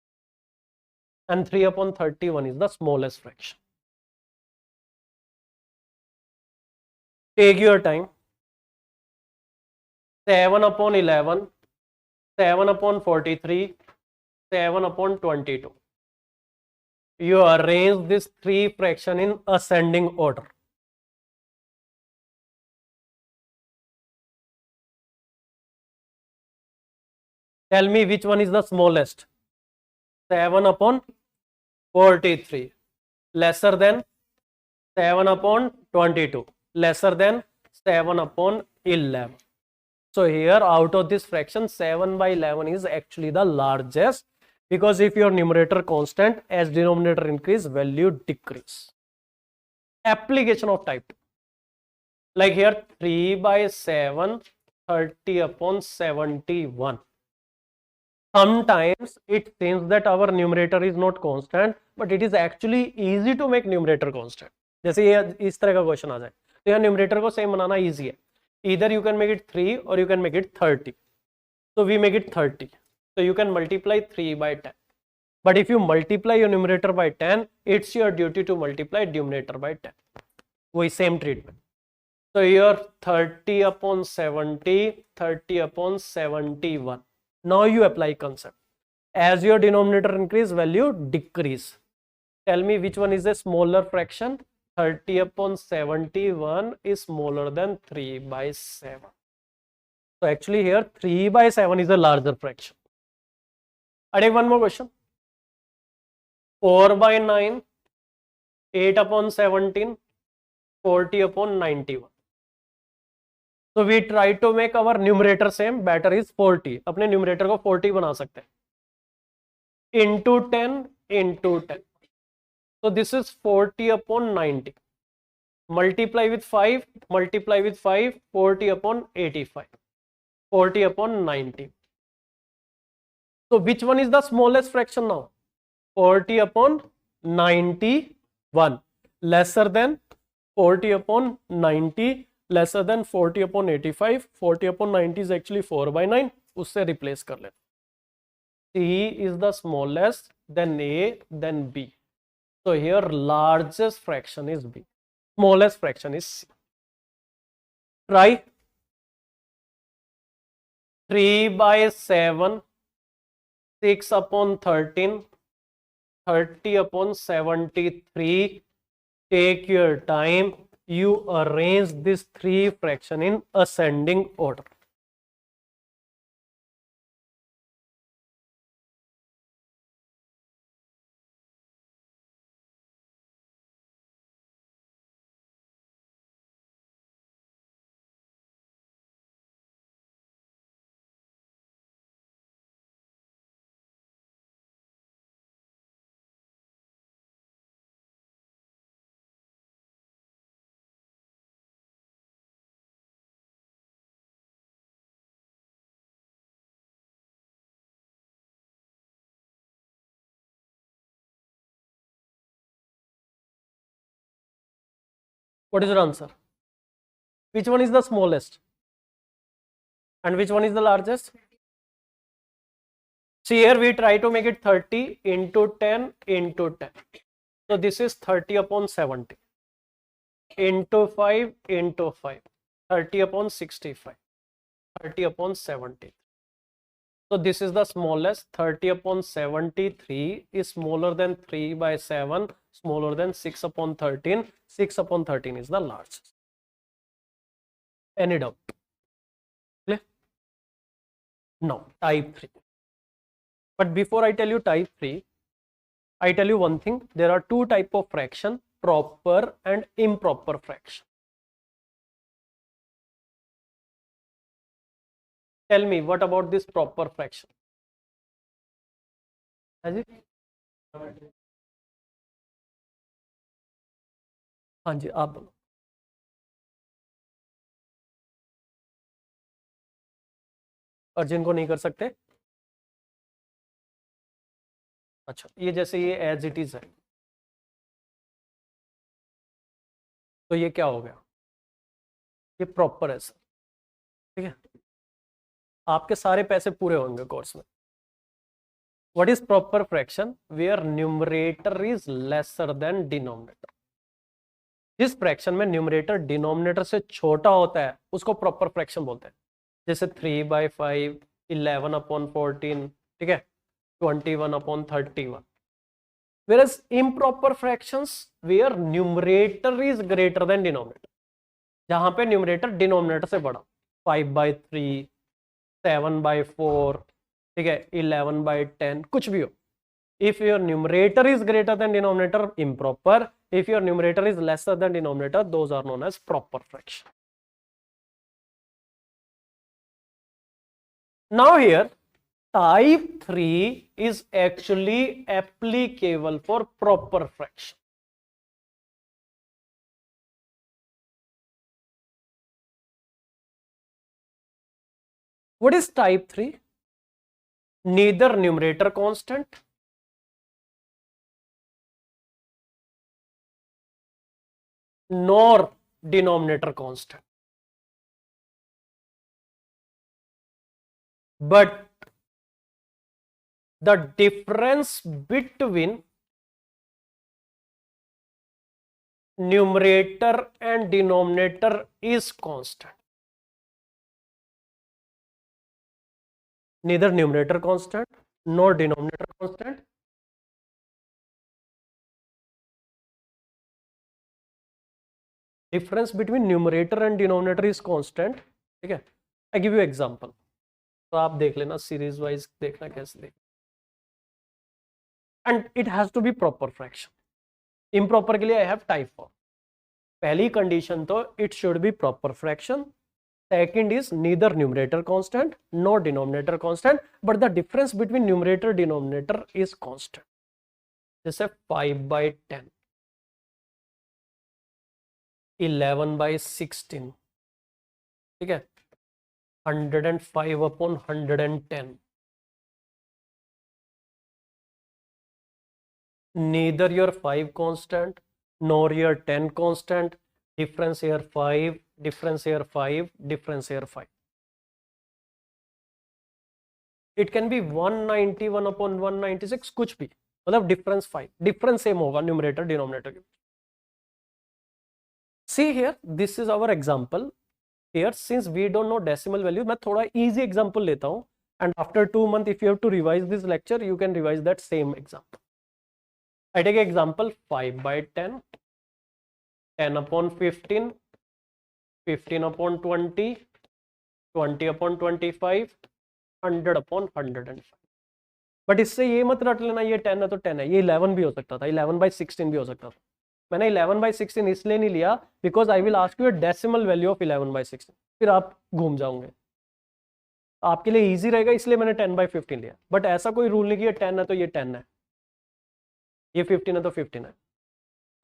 And 3 upon 31 is the smallest fraction. Take your time. 7 upon 11, 7 upon 43, 7 upon 22. You arrange this three fraction in ascending order. Tell me which one is the smallest. 7 upon 43, lesser than 7 upon 22, lesser than 7 upon 11. So here, out of this fraction, 7 by 11 is actually the largest, because if your numerator constant, as denominator increase, value decrease. Application of type 2. Like here, 3 by 7, 30 upon 71. Sometimes it seems that our numerator is not constant, but it is actually easy to make numerator constant. जैसे ये इस तरह का question आ जाए, तो यहाँ numerator को same बनाना easy है. Either you can make it 3 or you can make it 30. So we make it 30. So you can multiply 3 by 10. But if you multiply your numerator by 10, it's your duty to multiply denominator by 10. वही same treatment. So here 30 upon 70, 30 upon 71. Now you apply concept. As your denominator increase, value decrease. Tell me which one is a smaller fraction. 30 upon 71 is smaller than 3 by 7. So actually here 3 by 7 is a larger fraction. I take one more question. 4 by 9, 8 upon 17, 40 upon 91. So we try to make our numerator same, better is 40. अपने numerator को 40 बना सकते हैं. Into 10 into 10. So this is 40 upon 90. Multiply with 5, 40 upon 85. 40 upon 90. So which one is the smallest fraction now? 40 upon 91. Lesser than 40 upon 90, lesser than 40 upon 85. 40 upon 90 is actually 4 by 9. उससे replace कर ले. C is the smallest, then A, then B. So here largest fraction is B. Smallest fraction is C. Try 3 by 7, 6 upon 13, 30 upon 73. Take your time. You arrange this three fraction in ascending order. What is your answer? Which one is the smallest? And which one is the largest? See here we try to make it 30 into 10 into 10. So this is 30 upon 70 into 5 into 5. 30 upon 65. 30 upon 70. So this is the smallest. 30 upon 73 is smaller than 3 by 7, smaller than 6 upon 13. 6 upon 13 is the largest. Any doubt? Clear? No, type 3. But before I tell you type 3, I tell you one thing. There are two types of fraction, proper and improper fraction. Tell me, what about this proper fraction? हाँ जी, हाँ जी, आप बोलो. और जिनको नहीं कर सकते, अच्छा, ये जैसे ये एज इट इज है, तो ये क्या हो गया? ये प्रॉपर है सर. ठीक है, आपके सारे पैसे पूरे होंगे कोर्स में. What is proper fraction? Where numerator is lesser than denominator. जिस फ्रैक्शन में न्यूमरेटर डिनोमिनेटर से छोटा होता है उसको प्रॉपर फ्रैक्शन बोलते हैं. जैसे 3 by 5, 11 upon 14, ठीक है, 21 upon 31. Whereas improper fractions where numerator is greater than denominator, जहां पे न्यूमरेटर डिनोमिनेटर से बड़ा, 5 by 3, 7 by 4, ठीक है, 11 by 10, कुछ भी हो. If your numerator is greater than denominator, improper. If your numerator is lesser than denominator, those are known as proper fraction. Now here, type 3 is actually applicable for proper fraction. What is type 3? Neither numerator constant nor denominator constant, but the difference between numerator and denominator is constant. Neither numerator constant nor denominator constant. Difference between numerator and denominator is constant. ठीक है, I give you example. तो आप देख लेना, series wise देखना कैसे देख. And it has to be proper fraction. Improper के लिए I have type 4. पहली कंडीशन तो it should be proper fraction. Second is neither numerator constant nor denominator constant, but the difference between numerator denominator is constant. जैसे 5/10, 11/16, ठीक है, 105/110. Neither your 5 constant nor your 10 constant. Difference here 5, difference here 5, difference here 5. It can be 191/196, कुछ भी, मतलब difference 5, difference same होगा numerator denominator के. See here, this is our example. Here, since we don't know decimal value, मैं थोड़ा easy example लेता हूँ, and after 2 months if you have to revise this lecture, you can revise that same example. I take example 5/10, 10/15, 15/20, 20/25, 100/105. But इससे ये मत रट लेना ये 10 है तो 10 है, ये 11 भी हो सकता था, 11/16 भी हो सकता था. मैंने 11/16 इसलिए नहीं लिया because I will ask you decimal value of 11/16, फिर आप घूम जाओगे. आपके लिए इजी रहेगा इसलिए मैंने 10/15 लिया. बट ऐसा कोई रूल नहीं कि ये 10 है तो ये 10 है, ये 15 है तो 15 है.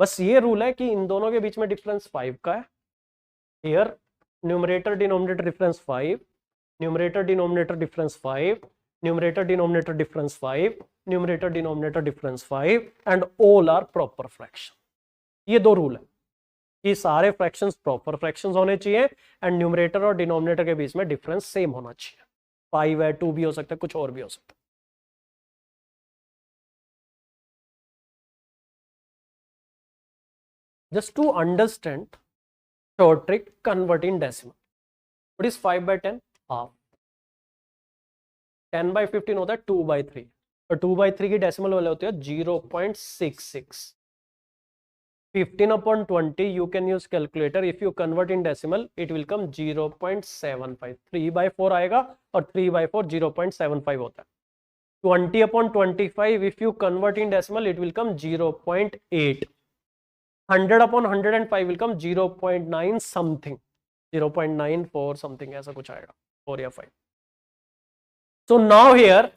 बस ये रूल है कि इन दोनों के बीच में डिफरेंस 5 का है. Here numerator denominator difference 5, numerator denominator difference 5, numerator denominator difference 5, numerator denominator difference 5, and all are proper fraction. ये दो रूल है कि सारे फ्रैक्शंस प्रॉपर फ्रैक्शंस होने चाहिए एंड न्यूमरेटर और डिनोमिनेटर के बीच में डिफरेंस सेम होना चाहिए. 5 है, 2 भी हो सकता है, कुछ और भी हो सकता है. Just to understand short trick, convert in decimal. What is 5/10? Half. 10/15 होता है 2/3, और 2/3 की डेसिमल वाले होते हैं 0.66. 15/20 you can use calculator. If you convert in decimal, it will come 0.75. 3/4 आएगा और 3/4 0.75 होता है. 20/25 if you convert in decimal, it will come 0.8. 100/105 will come 0.9 something, 0.94 something, ऐसा कुछ आएगा, 4 या 5. So now here,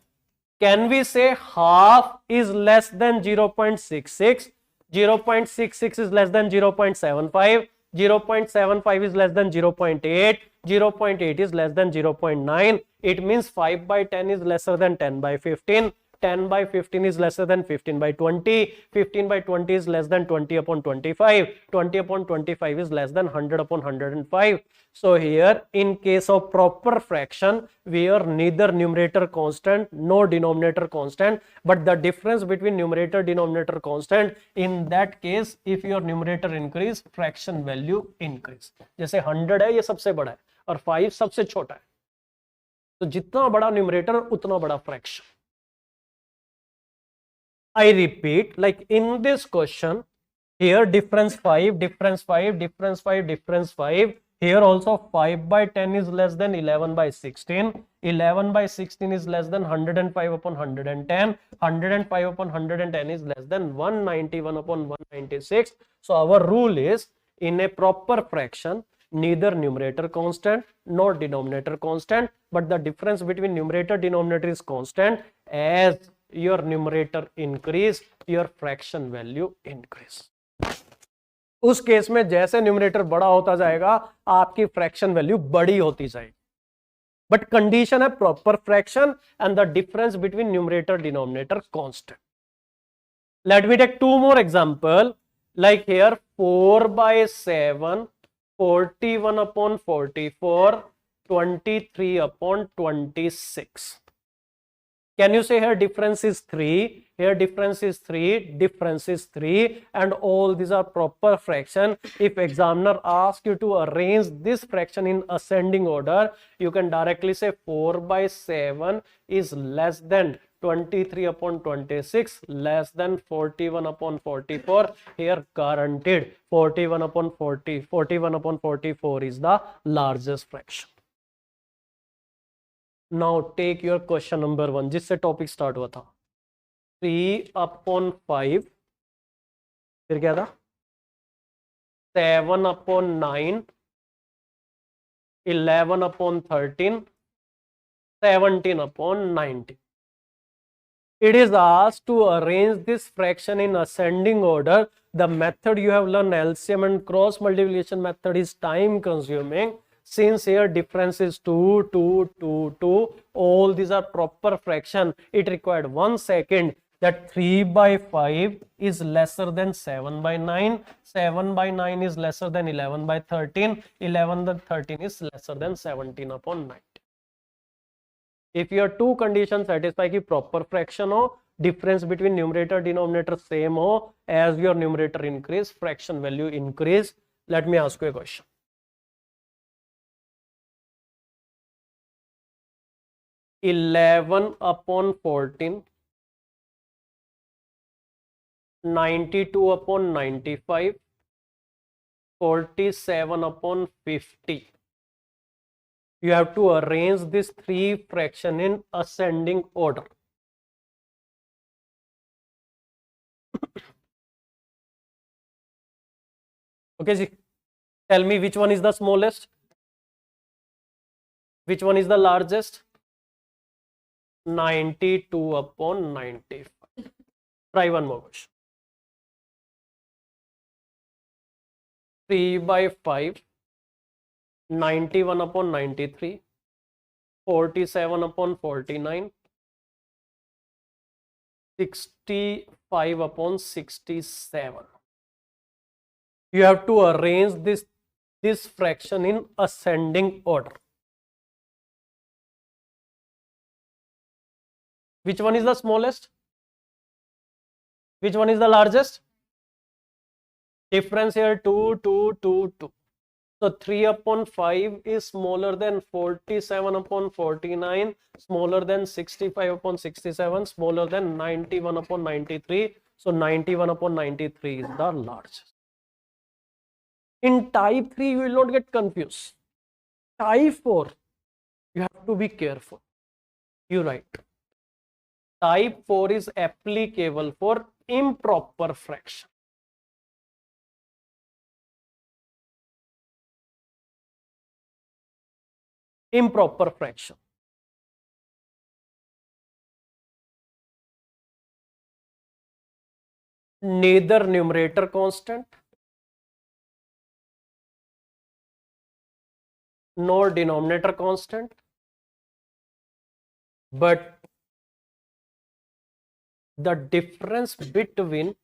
can we say half is less than 0.66, 0.66 is less than 0.75, 0.75 is less than 0.8, 0.8 is less than 0.9. It means 5/10 is lesser than 10/15. 10/15 is lesser than 15/20, 15/20 is less than 20/25, 20/25 is less than 100/105. So here in case of proper fraction, where neither numerator constant nor denominator constant, but the difference between numerator denominator constant, in that case if your numerator increase, fraction value increase. जैसे 100 है, ये सबसे बड़ा है और 5 सबसे छोटा है, तो जितना बड़ा न्यूमरेटर उतना बड़ा fraction. I repeat, like in this question, here difference 5, difference 5, difference 5, difference 5. Here also 5/10 is less than 11/16. 11/16 is less than 105/110. 105/110 is less than 191/196. So our rule is, in a proper fraction, neither numerator constant nor denominator constant, but the difference between numerator denominator is constant. As your numerator increase, your fraction value increase. उस case में जैसे numerator बड़ा होता जाएगा आपकी fraction value बड़ी होती जाएगी. बट कंडीशन है proper fraction and the difference between numerator denominator constant. Let me take 2 more example. Like here 4/7, 41/44, 23/26. Can you say here difference is 3, here difference is 3, difference is 3, and all these are proper fraction. If examiner asks you to arrange this fraction in ascending order, you can directly say 4/7 is less than 23/26, less than 41/44. Here guaranteed 41/44 is the largest fraction. Now take your question number 1, जिससे topic start हुआ था. 3/5, फिर क्या था, 7/9, 11 upon 13, 17 upon 19. It is asked to arrange this fraction in ascending order. The method you have learned, LCM and cross multiplication method, is time consuming. Since here difference is 2, 2, 2, 2, all these are proper fraction. It required 1 second. That 3 by 5 is lesser than 7 by 9. 7 by 9 is lesser than 11 by 13. 11 by 13 is lesser than 17 upon 9. If your two conditions satisfy कि proper fraction हो, difference between numerator denominator same हो, as your numerator increase, fraction value increase. Let me ask you a question. 11 upon 14, 92 upon 95, 47 upon 50. You have to arrange this three fraction in ascending order. Okay, ji. Tell me which one is the smallest, which one is the largest. 92 upon 95. Try one more question. 3 by 5, 91 upon 93, 47 upon 49, 65 upon 67. You have to arrange this fraction in ascending order. Which one is the smallest? Which one is the largest? Difference here 2, 2, 2, 2. So 3 upon 5 is smaller than 47 upon 49, smaller than 65 upon 67, smaller than 91 upon 93. So 91 upon 93 is the largest. In type 3, you will not get confused. Type 4, you have to be careful. You write. Type 4 is applicable for improper fraction. Improper fraction. Neither numerator constant nor denominator constant, but the difference between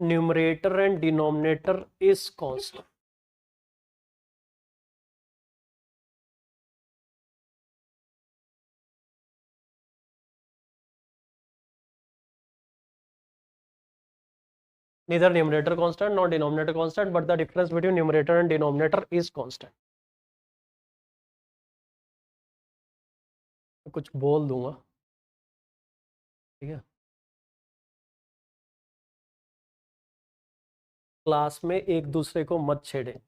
numerator and denominator is constant. Neither numerator constant nor denominator constant, but the difference between numerator and denominator is constant. कुछ बोल दूंगा, ठीक है. Class में एक दूसरे को मत छेड़े.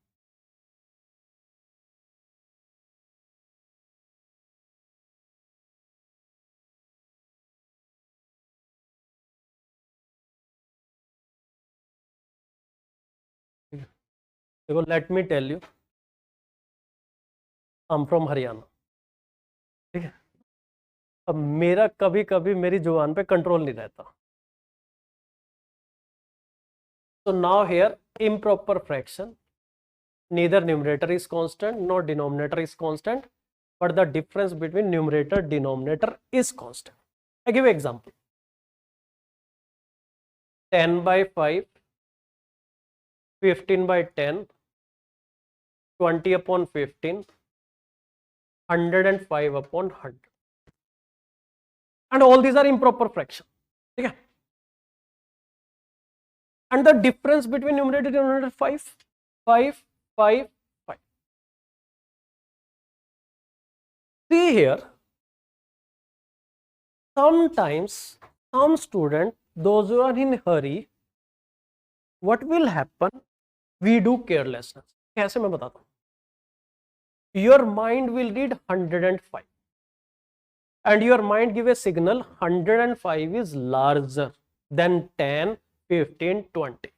देखो, let me tell you, I am from Haryana, ठीक है. अब मेरा कभी कभी मेरी जुबान पे कंट्रोल नहीं रहता. So now here improper fraction, neither numerator is constant nor denominator is constant, but the difference between numerator denominator is constant. I give an example. 10 by 5, 15 by 10, 20 upon 15, 105 upon 100. And all these are improper fraction. Okay? And the difference between numerator and denominator 5, 5, 5, 5. See here, sometimes some student, those who are in hurry, what will happen? We do carelessness. कैसे मैं बताता हूँ? Your mind will read 105 and your mind give a signal 105 is larger than 10, 15, 20.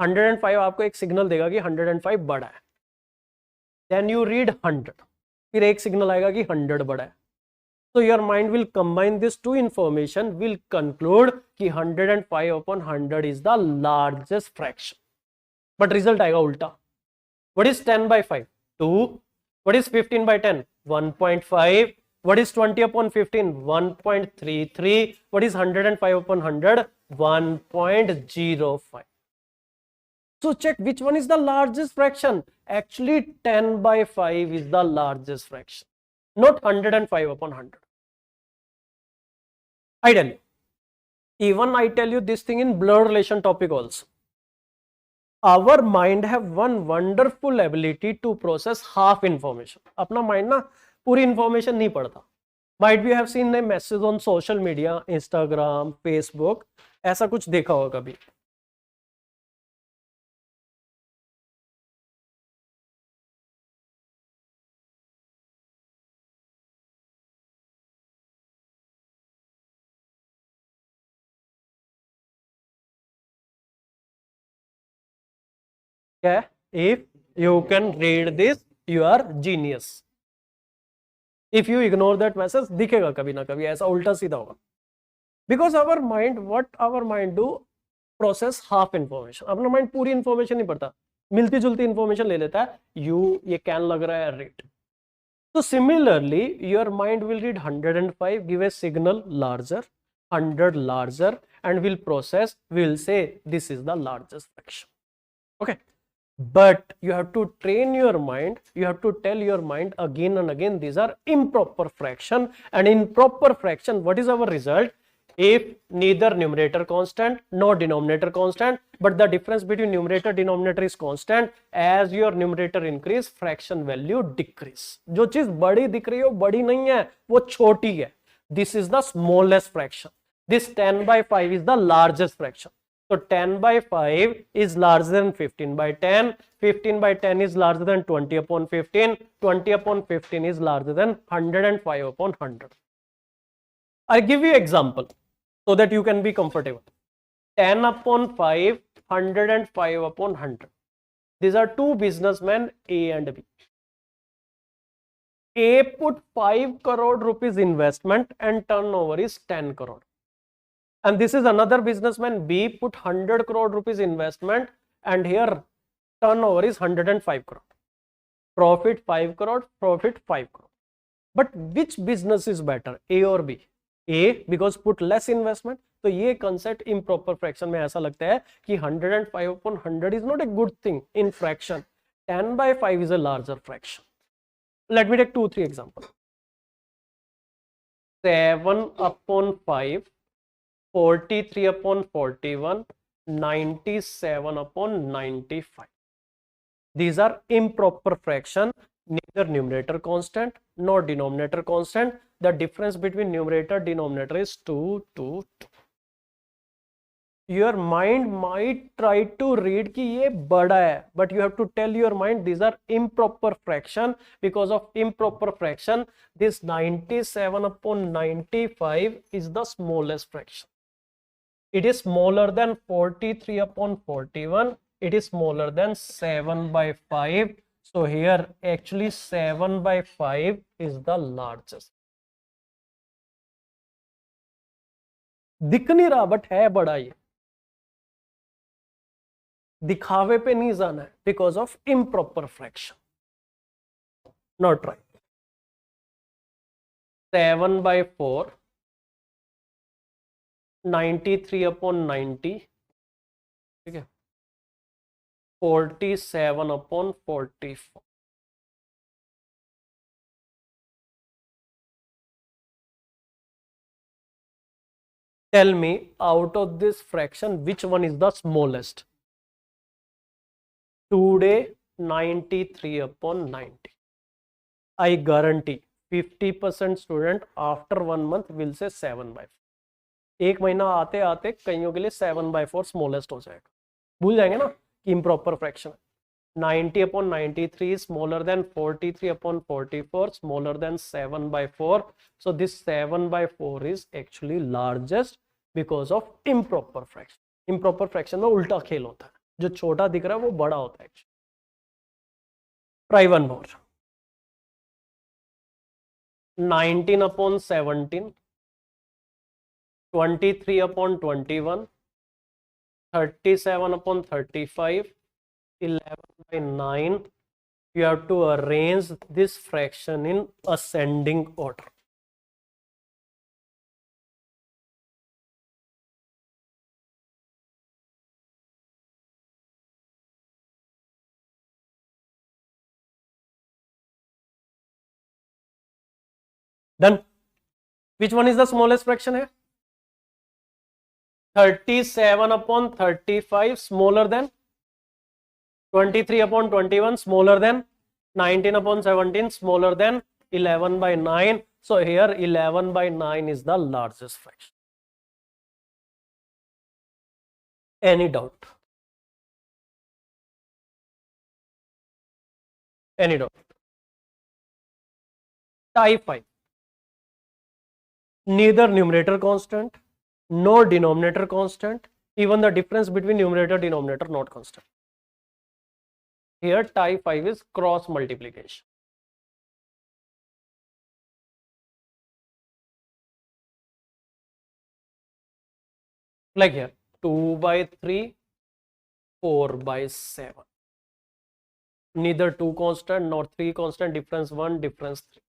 105 आपको एक signal देगा कि 105 बड़ा है. देन यू रीड 100, फिर एक सिग्नल आएगा कि 100 बड़ा है. So your mind will combine these two information, will conclude कि 105 upon 100 is the largest fraction. But result आएगा उल्टा. What is 10 by 5? 2. What is 15 by 10? 1.5. What is 20 upon 15? 1.33. What is 105 upon 100? 1.05. So check which one is the largest fraction. Actually 10 by 5 is the largest fraction, not 105 upon 100. I tell you. Even I tell you this thing in blood relation topic also. Our mind have one wonderful ability to process half information. अपना mind ना पूरी information नहीं पढ़ता. Might be have seen a message on social media, Instagram, Facebook, ऐसा कुछ देखा होगा कभी. क्या है? If you can read this, you are genius. If you ignore that message, दिखेगा कभी ना कभी, ऐसा उल्टा सीधा होगा. Because our mind, what our mind do, process half information. अपना mind पूरी information नहीं पढ़ता, मिलती जुलती information ले लेता है. ये can लग रहा है, read. So similarly, your mind will read 105, give a signal larger, 100 larger, and will process, will say this is the largest fraction. Okay. But you have to train your mind, you have to tell your mind again and again, these are improper fraction. And in proper fraction, what is our result? If neither numerator constant nor denominator constant, but the difference between numerator denominator is constant, as your numerator increase, fraction value decrease. जो चीज बड़ी दिख रही हो बड़ी नहीं है, वो छोटी है. This is the smallest fraction. This 10 by 5 is the largest fraction. So 10 by 5 is larger than 15 by 10. 15 by 10 is larger than 20 upon 15. 20 upon 15 is larger than 105 upon 100. I'll give you example so that you can be comfortable. 10 upon 5, 105 upon 100. These are two businessmen, A and B. A put 5 crore rupees investment and turnover is 10 crore. And this is another businessman, B, put 100 crore rupees investment and here turnover is 105 crore. Profit 5 crore, profit 5 crore. But which business is better, A or B? A, because put less investment. तो ये concept improper fraction में ऐसा लगता है कि 105 upon 100 is not a good thing in fraction. 10 by 5 is a larger fraction. Let me take 2-3 examples. 7 upon 5, 43 upon 41, 97 upon 95. These are improper fraction, neither numerator constant nor denominator constant. The difference between numerator and denominator is 2, 2, 2. Your mind might try to read कि ये बड़ा है, but you have to tell your mind these are improper fraction. Because of improper fraction, this 97 upon 95 is the smallest fraction. It is smaller than 43 upon 41. It is smaller than 7 by 5. So here actually 7 by 5 is the largest. दिख नहीं रहा but है बड़ा ये. दिखावे पे नहीं जाना है because of improper fraction. Not right. 7 by 4, 93 upon 90, ठीक है, 47 upon 44. Tell me, out of this fraction, which one is the smallest? Today, 93 upon 90. I guarantee 50% student after 1 month will say 7 by 4. एक महीना आते आते कईयों के लिए 7 by 4 स्मॉलेस्ट हो जाएगा. भूल जाएंगे ना कि improper fraction. 90 upon 93 is smaller than 43 upon 44, smaller than 7 by 4. So this 7 by 4 is actually largest because of improper fraction. Improper fraction में उल्टा खेल होता है, जो छोटा दिख रहा है वो बड़ा होता है. Try one more. 19 upon 17, 23 upon 21, 37 upon 35, 11 by 9. You have to arrange this fraction in ascending order. Done. Which one is the smallest fraction here? 37 upon 35 smaller than 23 upon 21 smaller than 19 upon 17 smaller than 11 by 9. So here 11 by 9 is the largest fraction. Any doubt? Any doubt? Type 5. Neither numerator constant nor denominator constant. Even the difference between numerator and denominator not constant. Here type 5 is cross multiplication. Like here 2 by 3, 4 by 7. Neither 2 constant nor 3 constant, difference 1, difference 3.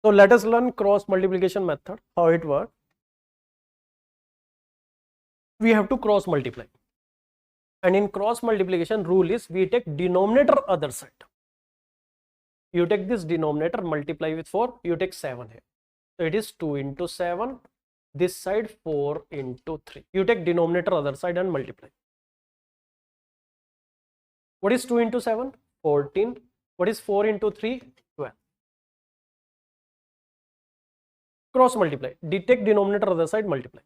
So let us learn cross multiplication method, how it works. We have to cross multiply. And in cross multiplication rule is we take denominator other side. You take this denominator, multiply with 4, you take 7 here. So it is 2 into 7, this side 4 into 3. You take denominator other side and multiply. What is 2 into 7? 14. What is 4 into 3? 12. Cross multiply. Take denominator other side, multiply.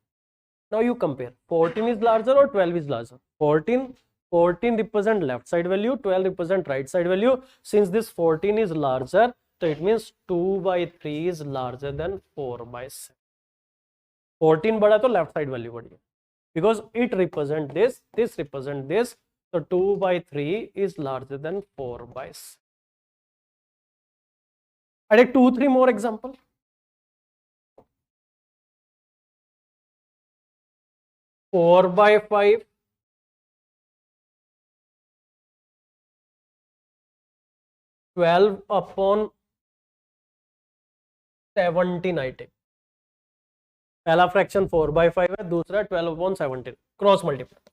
Now you compare. 14 is larger or 12 is larger? 14 represent left side value, 12 represent right side value. Since this 14 is larger, so it means 2 by 3 is larger than 4 by 7. 14 बड़ा तो left side value बढ़ी, because it represent this represent this. So 2 by 3 is larger than 4 by 7. I take 2-3 more example. 4 by 5, 12 upon 17 I take. पहला fraction 4 by 5 है, दूसरा 12 upon 17. Cross multiply.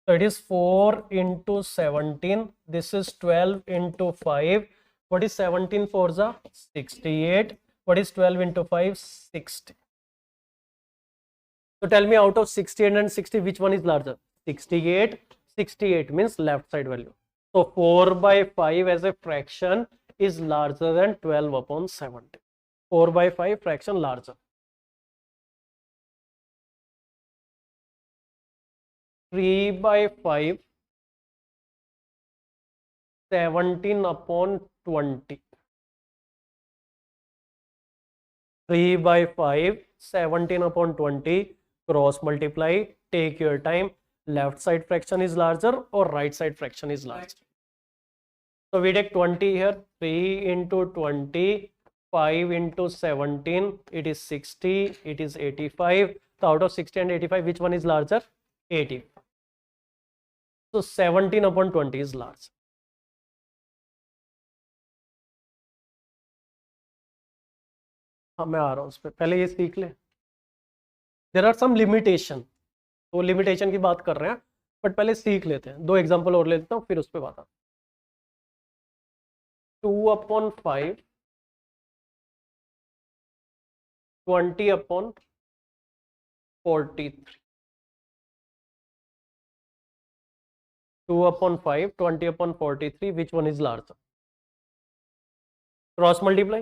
So it is 4 into 17. This is 12 into 5. What is 17 fours are 68. What is 12 into 5? 60. So tell me, out of 68 and 60, which one is larger? 68. 68 means left side value. So 4 by 5 as a fraction is larger than 12 upon 70. 4 by 5 fraction larger. 3 by 5, 17 upon 20. 3 by 5, 17 upon 20. Cross multiply. Take your time. Left side fraction is larger or right side fraction is larger? So we take 20 here. 3 into 20, 5 into 17, it is 60, it is 85. So out of 60 and 85, which one is larger? 80. So 17 upon 20 is large. हाँ मैं आ रहा हूँ उस पर, पहले ये सीख ले. देर आर सम लिमिटेशन, तो लिमिटेशन की बात कर रहे हैं, बट पहले सीख लेते हैं. 2 एग्जाम्पल और ले लेता हूँ, फिर उस पर बात आता. 2 upon 5, 20 upon 43. 2 upon 5, 20 upon 43, which one is larger? Cross multiply.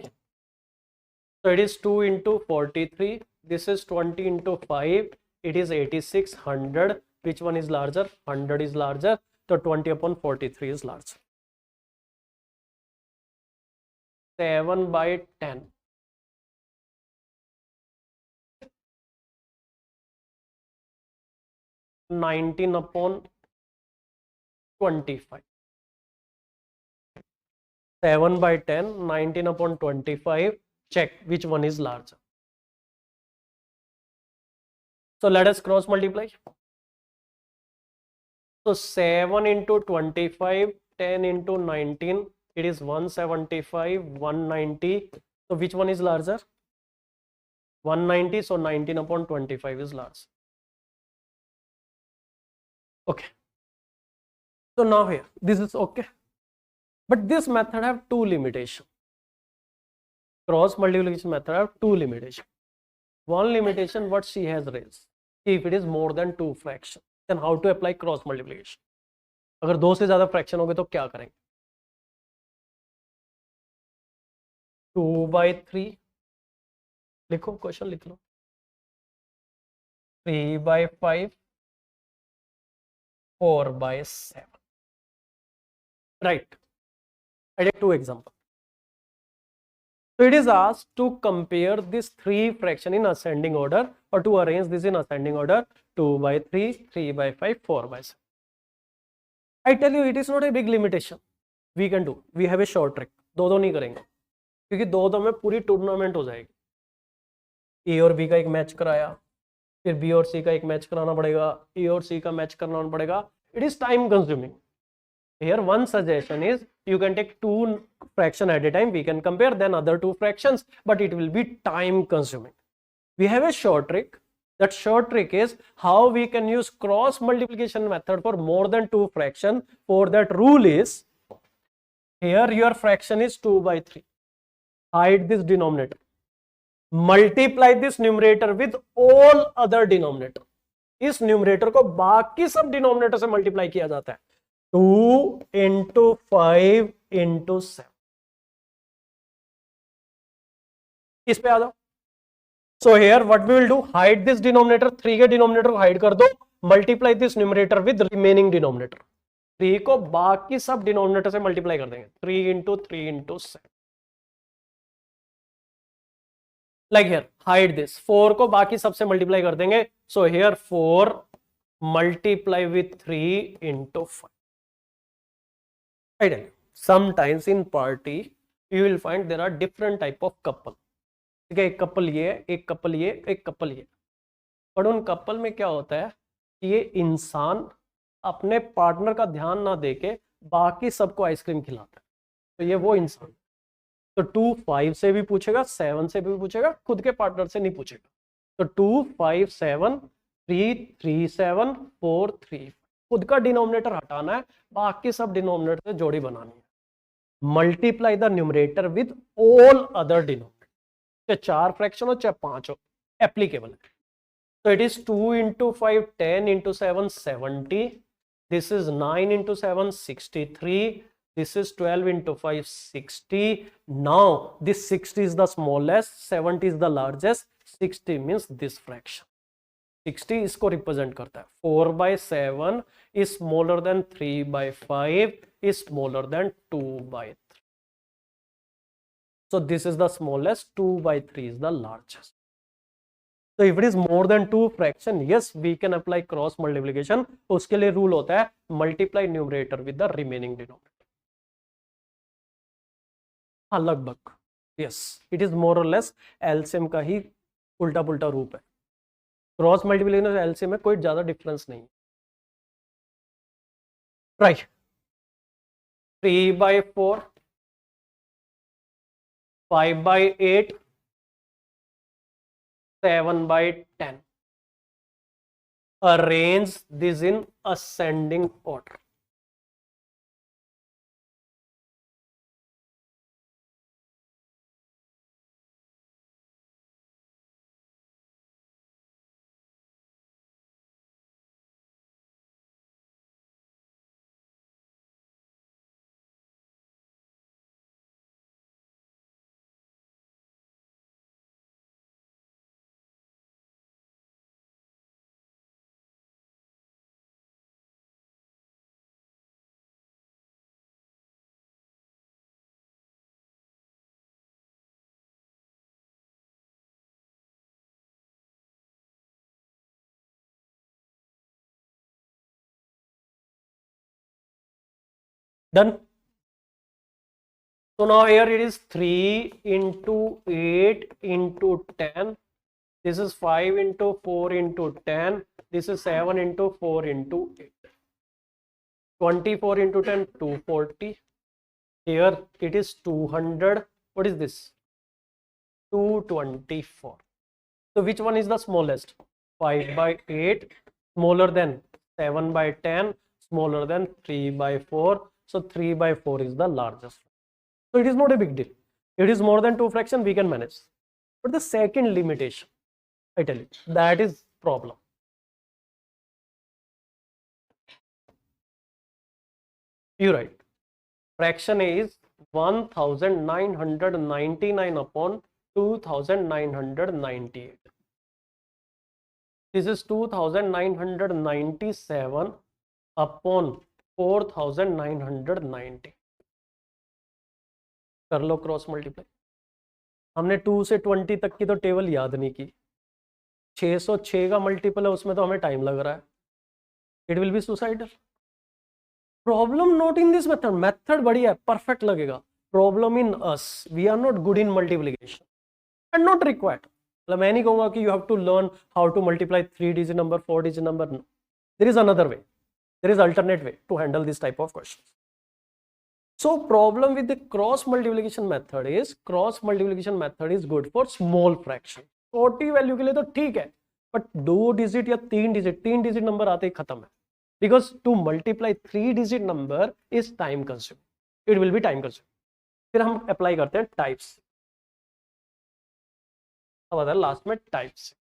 So it is 2 into 43. This is 20 into 5. It is 86, 100. Which one is larger? 100 is larger. So 20 upon 43 is larger. 7 by 10. 19 upon 25. 7 by 10, 19 upon 25. Check which one is larger. So let us cross multiply. So 7 into 25, 10 into 19, it is 175, 190. So which one is larger? 190. So 19 upon 25 is large. Okay. So now here, this is okay. But this method have two limitations. Cross multiplication method have two limitations. One limitation what she has raised. If it is more than two fractions, then how to apply cross multiplication? अगर दो से ज्यादा fraction हो गए तो क्या करेंगे? 2/3 लिखो, क्वेश्चन लिख लो. 3/5, 4/7. Right. I take two examples. So it is asked to compare these three fractions in ascending order, or to arrange this in ascending order: 2/3, 3/5, 4/7. I tell you, it is not a big limitation. We can do. We have a short trick. दो नहीं करेंगे क्योंकि दो में पूरी tournament हो जाएगी. ए और बी का एक मैच कराया, फिर बी और सी का एक मैच कराना पड़ेगा, ए और सी का मैच कराना पड़ेगा. It is time consuming. Here one suggestion is you can take two fraction at a time. We can compare then other two fractions, but it will be time consuming. We have a short trick. That short trick is how we can use cross multiplication method for more than two fraction. For that rule is, here your fraction is 2/3. Hide this denominator. Multiply this numerator with all other denominator. इस numerator को बाकी सब denominator से multiply किया जाता है. 2 into 5 into 7. इस पे आ जाओ. So here what we will do, hide this denominator. 3 के डिनोमिनेटर को हाइड कर दो. Multiply this numerator with remaining denominator. 3 को बाकी सब डिनोमिनेटर से मल्टीप्लाई कर देंगे. 3 into 3 into 7. Like here, hide this. 4 को बाकी सबसे मल्टीप्लाई कर देंगे. So here 4 multiply with 3 into 5. I tell you, sometimes in party you will find there are different type of couple. ठीक है, एक कपल ये, एक कपल ये, एक कपल ये. पर उन कपल में क्या होता है कि ये इंसान अपने पार्टनर का ध्यान ना देके बाकी सबको आइसक्रीम खिलाता है. तो ये वो इंसान. तो 2 5 से भी पूछेगा, 7 से भी पूछेगा, खुद के पार्टनर से नहीं पूछेगा. तो 2 5 7, 3 3 7, 4 3. खुद का डिनोमिनेटर हटाना है, बाकी सब डिनोमिनेटर से जोड़ी बनानी है. Multiply the numerator with all other denominator. चाहे 4 फ्रैक्शन हो चाहे 5 हो, एप्लीकेबल है. तो it is 2 into 5 10 into 7 70. This is 9 into 7 63. This is 12 into 5 60. Now this 60 is the smallest, 70 is the largest. 60 means this fraction. 60 इसको रिप्रेजेंट करता है. 4/7 is smaller than 3/5, is smaller than 2/3. So this is the smallest, 2/3 is the largest. So if it is more than two fraction, yes, we can apply cross multiplication. उसके लिए rule होता है multiply numerator with the remaining denominator. हाँ लगभग, yes, it is more or less LCM का ही उल्टा पुल्टा रूप है. क्रॉस मल्टीप्लिकेशन और एलसीएम में कोई ज्यादा डिफरेंस नहीं. Right. 3/4, 5/8, 7/10. Arrange this in ascending order. Done. So now here it is 3 into 8 into 10. This is 5 into 4 into 10. This is 7 into 4 into 8. 24 into 10, 240. Here it is 200. What is this? 224. So which one is the smallest? 5 by 8, smaller than 7 by 10, smaller than 3 by 4. So 3 by 4 is the largest. So it is not a big deal. It is more than 2 fraction, we can manage. But the second limitation, I tell you, that is problem. You write. Fraction is 1999 upon 2998. This is 2997 upon 4990. कर लो cross multiply. हमने 2 से 20 तक की तो table याद नहीं की. 606 का मल्टीपल है, उसमें तो हमें टाइम लग रहा है. It will be suicidal. Problem not in this method. Method बढ़िया है, परफेक्ट लगेगा. Problem in us, we are not good in multiplication and not required. मतलब मैं नहीं कहूंगा कि you have to learn how to multiply 3 digit number, 4 digit number. No, there is another way, there is alternate way to handle this type of question. So problem with the cross multiplication method is good for small fraction. छोटी value के लिए तो ठीक है, but 2 digit या 3 digit number आते ही खत्म है. Because to multiply 3 digit number is time consuming. It will B time consuming. फिर हम अप्लाई करते हैं टाइप्स. अब आता है लास्ट में types.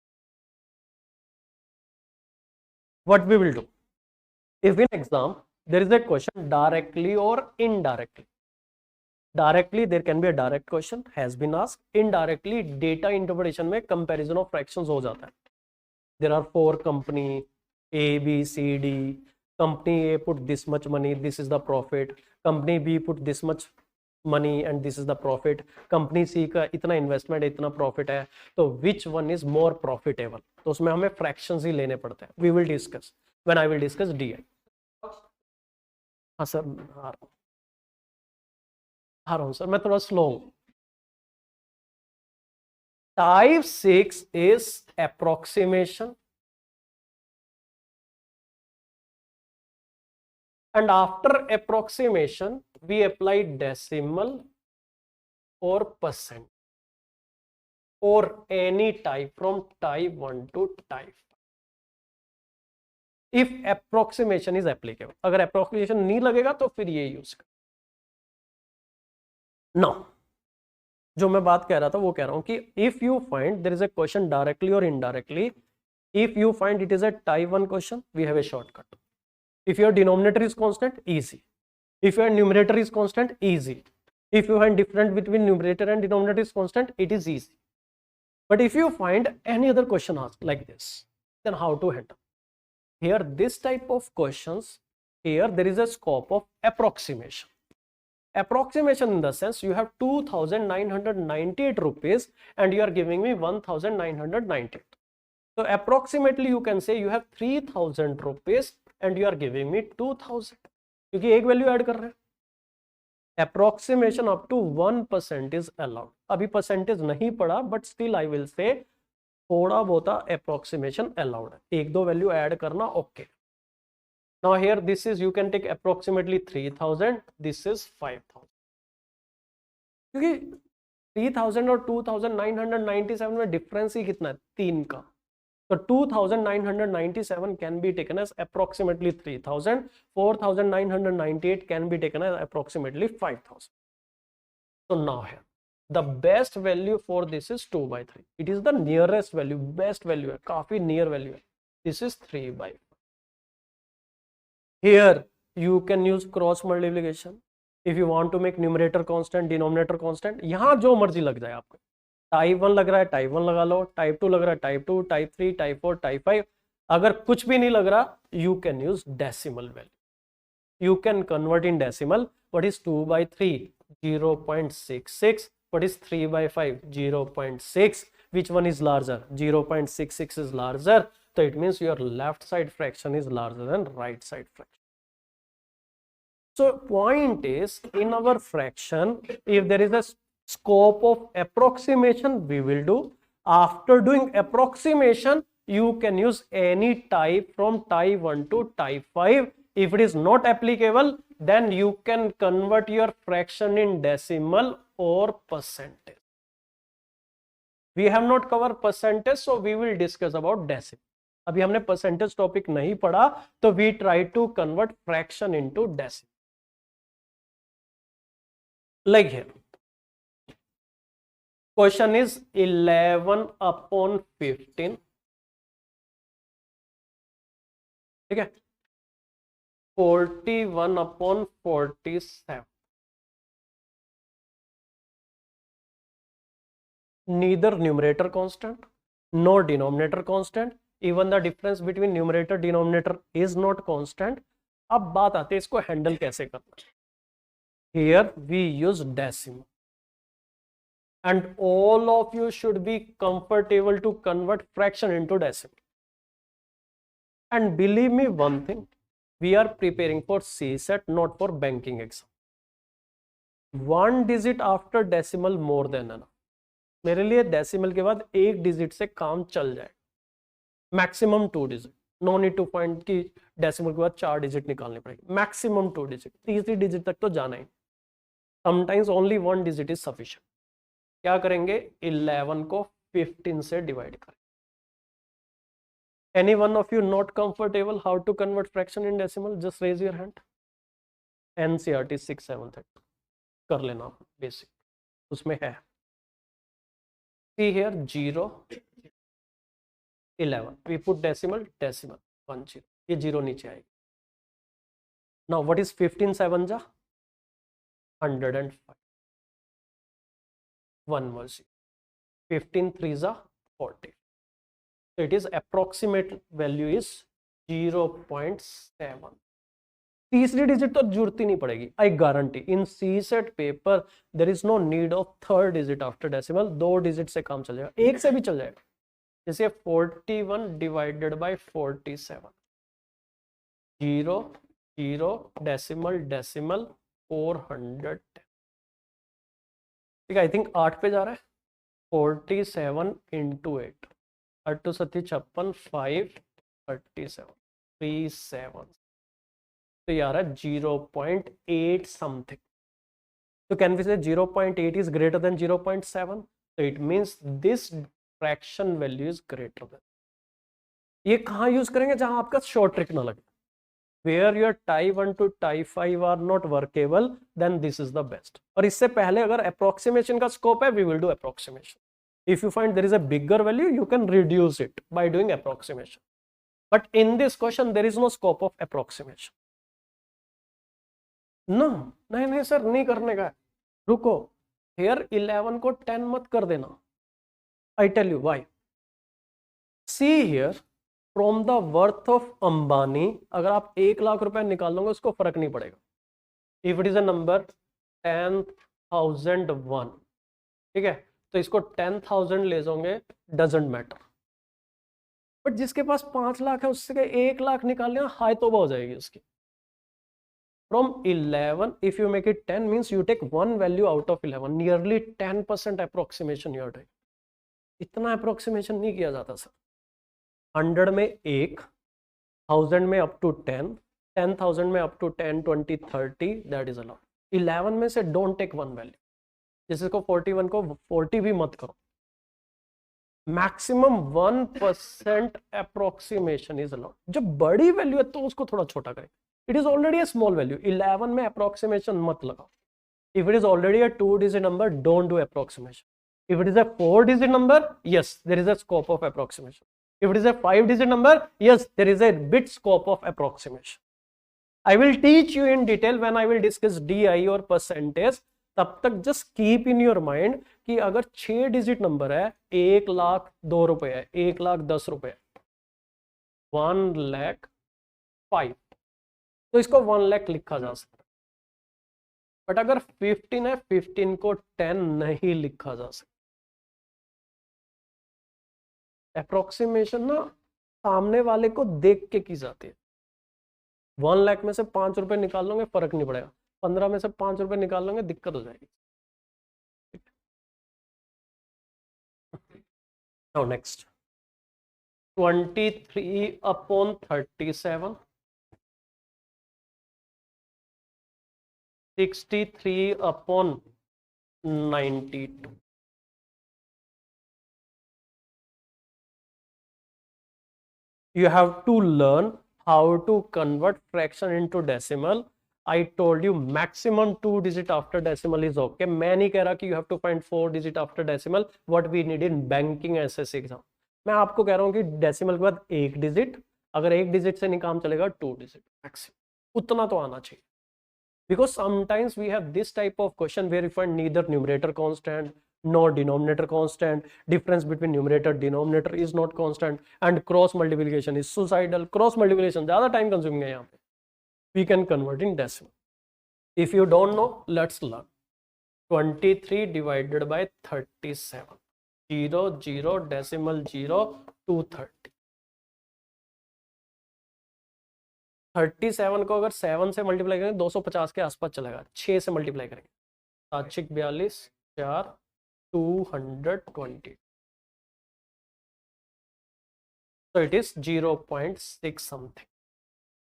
What we will do if in exam there is a question directly or indirectly. Directly there can be a direct question has been asked. Indirectly data interpretation में comparison of fractions हो जाता है. There are 4 company A, B, C, D. Company A put this much money, this is the profit. Company B put this much money and this is the profit. Company C का इतना investment है, इतना profit है. तो which one is more profitable? तो उसमें हमें fractions ही लेने पड़ते हैं. We will discuss when I will discuss DI. हाँ सर, आ रहा हूँ सर, मैं थोड़ा स्लो हूँ. Type 6 is approximation and after approximation we apply decimal or percent or any type from type 1 to type 5 if approximation is applicable. अगर approximation नहीं लगेगा तो फिर ये यूज कर. Now जो मैं बात कह रहा था वो कह रहा हूं कि if you find there is a question directly or indirectly, if you find it is a type 1 question, we have a shortcut. If your denominator is constant, easy. If your numerator is constant, easy. If you find difference between numerator and denominator is constant, it is easy. But if you find any other question asked like this, then how to handle? Here this type of questions, here there is a scope of approximation. Approximation in the sense you have 2,998 rupees and you are giving me 1,998. So approximately you can say you have 3,000 rupees and you are giving me 2,000. क्योंकि एक value add कर रहे हैं. Approximation up to 1% is allowed. अभी percentage नहीं पड़ा but still I will say थोड़ा बहुत approximation allowed है. एक दो वैल्यू ऐड करना okay. Now here this is you can take approximately 3,000. This is 5,000. क्योंकि 3,000 और 2,997 में डिफरेंस ही कितना है? 3 का. So 2,997 can be taken as approximately 3,000. 4,998 can be taken as approximately 5,000. So now here the best value for this is 2 by 3. It is the nearest value, best value है, काफी near value है. This is 3 by 5. Here you can use cross multiplication. If you want to make numerator constant, denominator constant, यहाँ जो मर्जी लग जाए आपको. Type 1 लग रहा है टाइप 1 लगा लो, टाइप 2 लग रहा है टाइप 2, टाइप 3, टाइप 4, टाइप 5. अगर कुछ भी नहीं लग रहा, you can use decimal value. You can convert in decimal. What is 2 by 3? 0.66. What is 3 by 5? 0.6. Which one is larger? 0.66 is larger. So it means your left side fraction is larger than right side fraction. So point is, in our fraction, if there is a scope of approximation, we will do. After doing approximation, you can use any type from type 1 to type 5. If it is not applicable, then you can convert your fraction in decimal or percentage. We have not covered percentage, so we will discuss about decimal. अभी हमने percentage topic नहीं पढ़ा, तो we try to convert fraction into decimal. Like here, question is 11 upon 15. ठीक है, 41 upon 47. Neither numerator constant nor denominator constant. Even the difference between numerator denominator is not constant. अब बात आती है इसको हैंडल कैसे करना. Here we use decimal, and all of you should be comfortable to convert fraction into decimal. And believe me one thing, we are preparing for CSET, not for banking exam. One digit after decimal more than enough. मेरे लिए decimal के बाद एक digit से काम चल जाए, maximum 2 digit. No need to find कि डेसिमल के बाद 4 डिजिट निकालने पड़ेगी. मैक्सिमम 2 डिजिट, तीसरी डिजिट तक तो जाना ही. Sometimes only 1 digit is sufficient. क्या करेंगे, 11 को 15 से डिवाइड करें. Any one of you not comfortable how to convert fraction in decimal, just raise your hand. NCERT 6-7 कर लेना बेसिक, उसमें है. See here 0 11, we put decimal 1 0, ये 0 नीचे आएगी. Now what is 15 7 जा 105, 1 more 0, 15 3 जा 40. So it is approximate value is 0.7. तीसरी डिजिट तो जरूरत ही नहीं पड़ेगी, I guarantee. In CSAT paper there is no need of third digit after decimal. 2 digit से काम चल जाएगा, एक से भी चल जाएगा. जैसे 41 डिवाइडेड बाय 47, 0 0 डेसिमल डेसिमल 410. ठीक है, आई थिंक 8 पे जा रहा है. 47 इंटू 8, 8 सत्ती 56, 5 37 37. तो ये आ रहा है 0.8 समथिंग. तो कैन वी से 0.8 इज ग्रेटर देन 0.7. तो it means this fraction value is greater than. ये कहाँ यूज करेंगे, जहां आपका शॉर्ट ट्रिक ना लगे. Where your type 1 to type 5 are not workable, then this is the best. और इससे पहले अगर अप्रोक्सीमेशन का स्कोप है, we will do approximation. If you find there is a bigger value, you can reduce it by doing approximation. But in this question there is no scope of approximation. No नहीं नहीं sir, नहीं करने का है. रुको, hair 11 को 10 मत कर देना. I tell you why. See here, from the worth of Ambani, अगर आप 1 लाख रुपए निकाल दोगे उसको फर्क नहीं पड़ेगा. If it is a number 10,001, ठीक है, तो इसको 10,000 ले जाओगे, डजेंट मैटर. बट जिसके पास 5 लाख है, उससे 1 लाख निकालने हाई तौबा हो जाएगी उसकी. From 11, if you make it 10, means you take one value out of 11. Nearly 10% approximation you are doing. इतना approximation नहीं किया जाता सर. 100 में 1, 1000 में up to 10, 10,000 में up to 10, 20, 30, that is allowed. 11 में से don't take one value. जैसे को 41 को 40 भी मत करो. Maximum 1% approximation is allowed. जब बड़ी वैल्यू है तो उसको थोड़ा छोटा करें. It is already a small value. 11 में approximation मत लगाओ. If it is already a 2-digit number, don't do approximation. If it is a 4-digit number, yes, there is a scope of approximation. If it is a 5-digit number, yes, there is a bit scope of approximation. I will teach you in detail when I will discuss DI or percentage. तब तक just keep in your mind कि अगर 6 digit number है, 1 लाख 2 रुपए है, 1 लाख 10 रुपए, 1 लाख 5, तो इसको 1 लाख लिखा जा सकता है. बट अगर 15 है, 15 को 10 नहीं लिखा जा सकता. अप्रोक्सीमेशन ना सामने वाले को देख के की जाती है. 1 लाख में से 5 रुपए निकाल लोगे फर्क नहीं पड़ेगा, 15 में से 5 रुपए निकाल लोगे दिक्कत हो जाएगी। Now next, 23/37, 63/92. You have to learn how to convert fraction into decimal. I told you maximum 2 digit after decimal is okay. मैं नहीं कह रहा कि you have to find 4 digit after decimal. What we need in banking SSC exam. मैं आपको कह रहा हूँ कि डेसिमल के बाद 1 डिजिट, अगर 1 डिजिट से नहीं काम चलेगा 2 डिजिट मैक्सिमम, उतना तो आना चाहिए. Because sometimes we have this type of question where we find neither numerator constant nor denominator constant, difference between numerator denominator is not constant, and cross multiplication is suicidal. Cross multiplication ज़्यादा time consuming है यहाँ पे. We can convert in decimal. If you don't know, let's learn. 23 divided by 37, 0 0 decimal 0 230. 37 को अगर 7 से multiply करेंगे 250 के आसपास चलेगा, 6 से मल्टीप्लाई करेंगे 7×42 4 220. तो इट इज 0.6 समथिंग.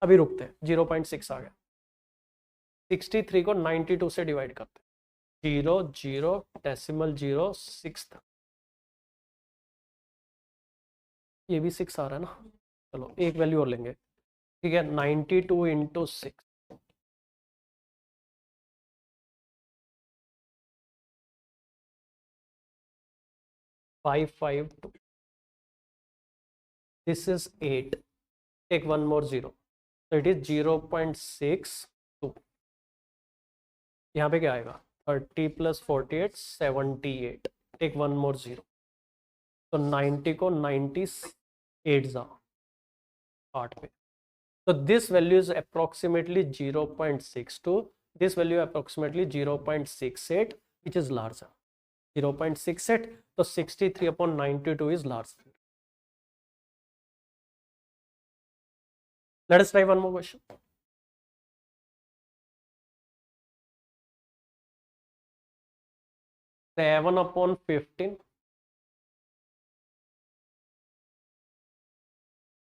अभी रुकते हैं, 0.6 आ गया. 63 को 92 से डिवाइड करते हैं, 0 0 डेसिमल 0 6 तक. ये भी 6 आ रहा है ना. चलो एक वैल्यू और लेंगे, ठीक है. 92 into 6, 552. This is 8. Take one more 0. So it is 0.62. यहाँ पे क्या आएगा, 30 + 48 78. Take one more 0. तो 90 को 98 जा 8 पे. So this value is approximately 0.62. This value approximately 0.68, which is larger. 0.68. So 63/92 is larger. Let us try one more question. 7/15,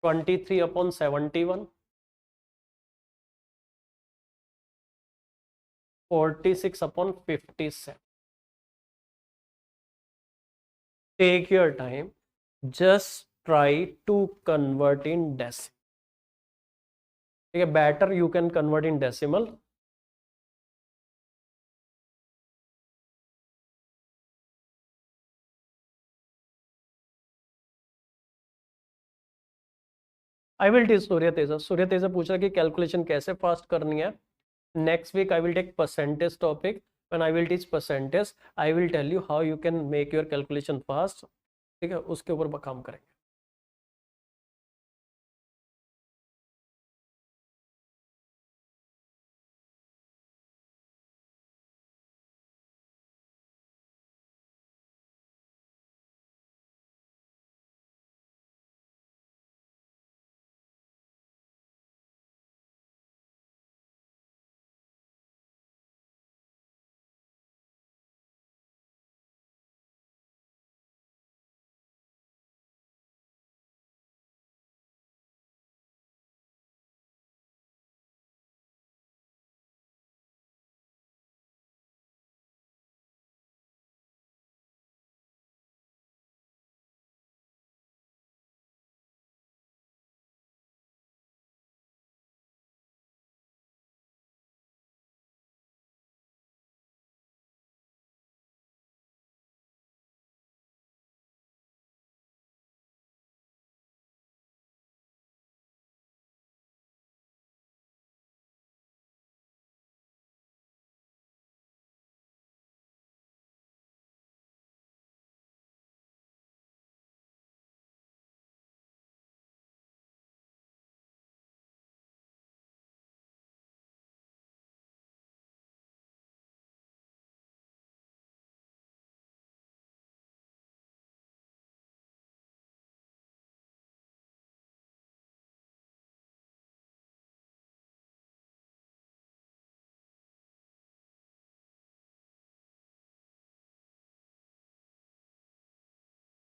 23/71, 46/57. Take your time. Just try to convert in decimal. Okay, better you can convert in decimal. I will teach Surya Teja. Surya Teja पूछ रहा है कि calculation कैसे fast करनी है. Next week I will take percentage topic. When I will teach percentage, I will tell you how you can make your calculation fast. ठीक है, उसके ऊपर काम करेंगे.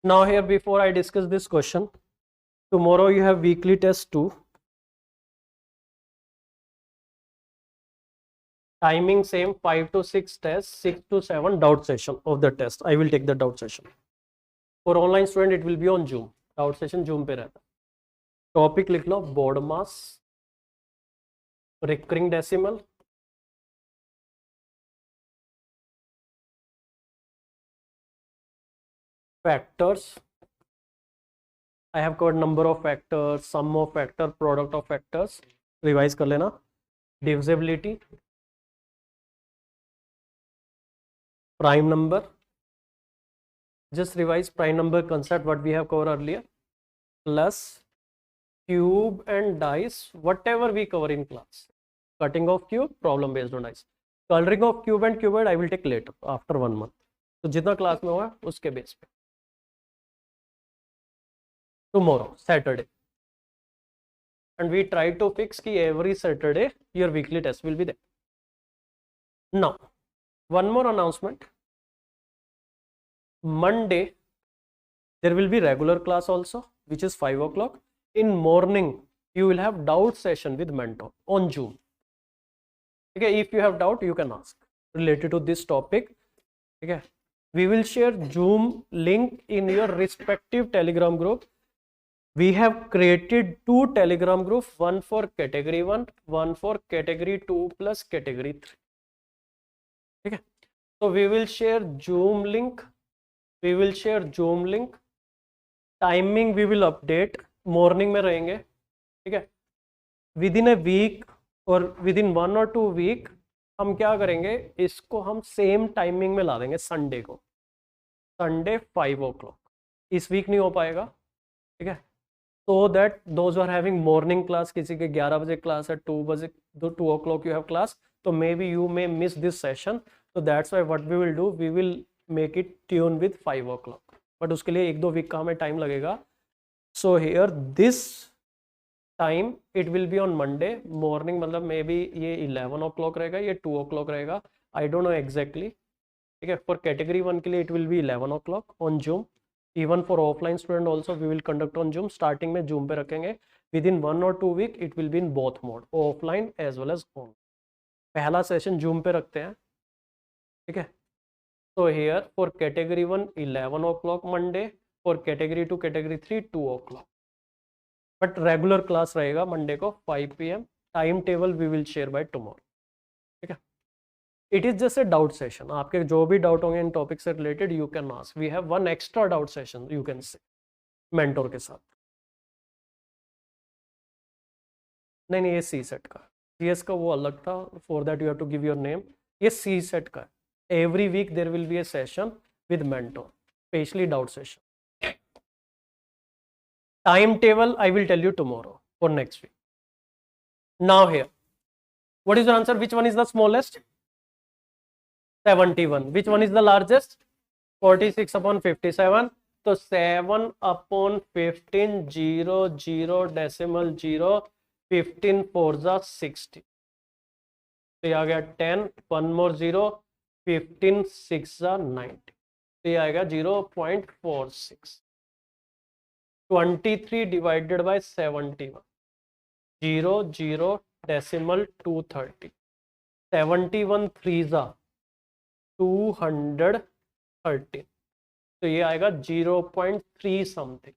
Now here, before I discuss this question, tomorrow you have weekly test 2. Timing same, 5 to 6 tests, 6 to 7 doubt session of the test. I will take the doubt session. For online student it will be on Zoom. Doubt session Zoom पे रहता है. Topic लिख लो, board mass, recurring decimal, factors. I have covered number of factors, sum of factor, product of factors. Revise कर लेना. Divisibility, prime number. Just revise prime number concept what we have covered earlier. Plus cube and dice, whatever we cover in class. Cutting of cube, problem based on dice. Coloring of cube and cuboid I will take later after 1 month. तो जितना class में हुआ उसके base पे. Tomorrow Saturday, and we try to fix कि every Saturday your weekly test will be there. Now one more announcement. Monday there will be regular class also, which is 5 o'clock. In morning you will have doubt session with mentor on Zoom. Okay, if you have doubt you can ask related to this topic. Okay, we will share Zoom link in your respective Telegram group. We have created 2 Telegram group, one for category 1, one for category 2 plus category 3. Okay, so we will share Zoom link. Timing we will update, morning में रहेंगे. ठीक है, within a week और within 1 or 2 week हम क्या करेंगे, इसको हम सेम टाइमिंग में ला देंगे संडे को, संडे 5 o'clock. इस वीक नहीं हो पाएगा. ठीक है, so that those who are having morning class, किसी के 11 बजे क्लास है, 2 o'clock you have class, so maybe you may miss this session. So that's why what we will do, we will make it tune with 5 o'clock. But उसके लिए 1-2 week का हमें time लगेगा. So here this time it will be on Monday morning, मतलब may be ये 11 o'clock रहेगा, ये 2 o'clock रहेगा, I don't know exactly. ठीक है, for category 1 के लिए it will be 11 o'clock on Zoom. Even for offline student also we will conduct on Zoom. Starting में Zoom पे रखेंगे. Within 1 or 2 week it will be in both mode, offline as well as on. पहला session Zoom पे रखते हैं. ठीक है, so here for category 1 11 o'clock Monday, for category 2 category 3 2 o'clock. But regular class रहेगा Monday को 5 PM. Time table we will share by tomorrow. ठीक है, it is just a doubt session. आपके जो भी डाउट होंगे इन टॉपिक से related you can ask. We have one extra doubt session you can say mentor के साथ. नहीं ये सी सेट का, CS का वो अलग था. For that you have to give your name. ये सी सेट का है. Every week there will be a session with mentor, specially doubt session. Time table I will tell you tomorrow for next week. Now here what is your answer? Which one is the smallest? 71. Which one is the largest? 46 upon 57. तो 7 upon 15 0 0 decimal 0 15 4 जा 60. तो ये आ गया 10, 1 more 0 15 6 जा 90. तो ये आएगा 0.46. 23 divided by 71 0 0 decimal 230. 71 3 जा 213. तो ये आएगा 0.3 समथिंग.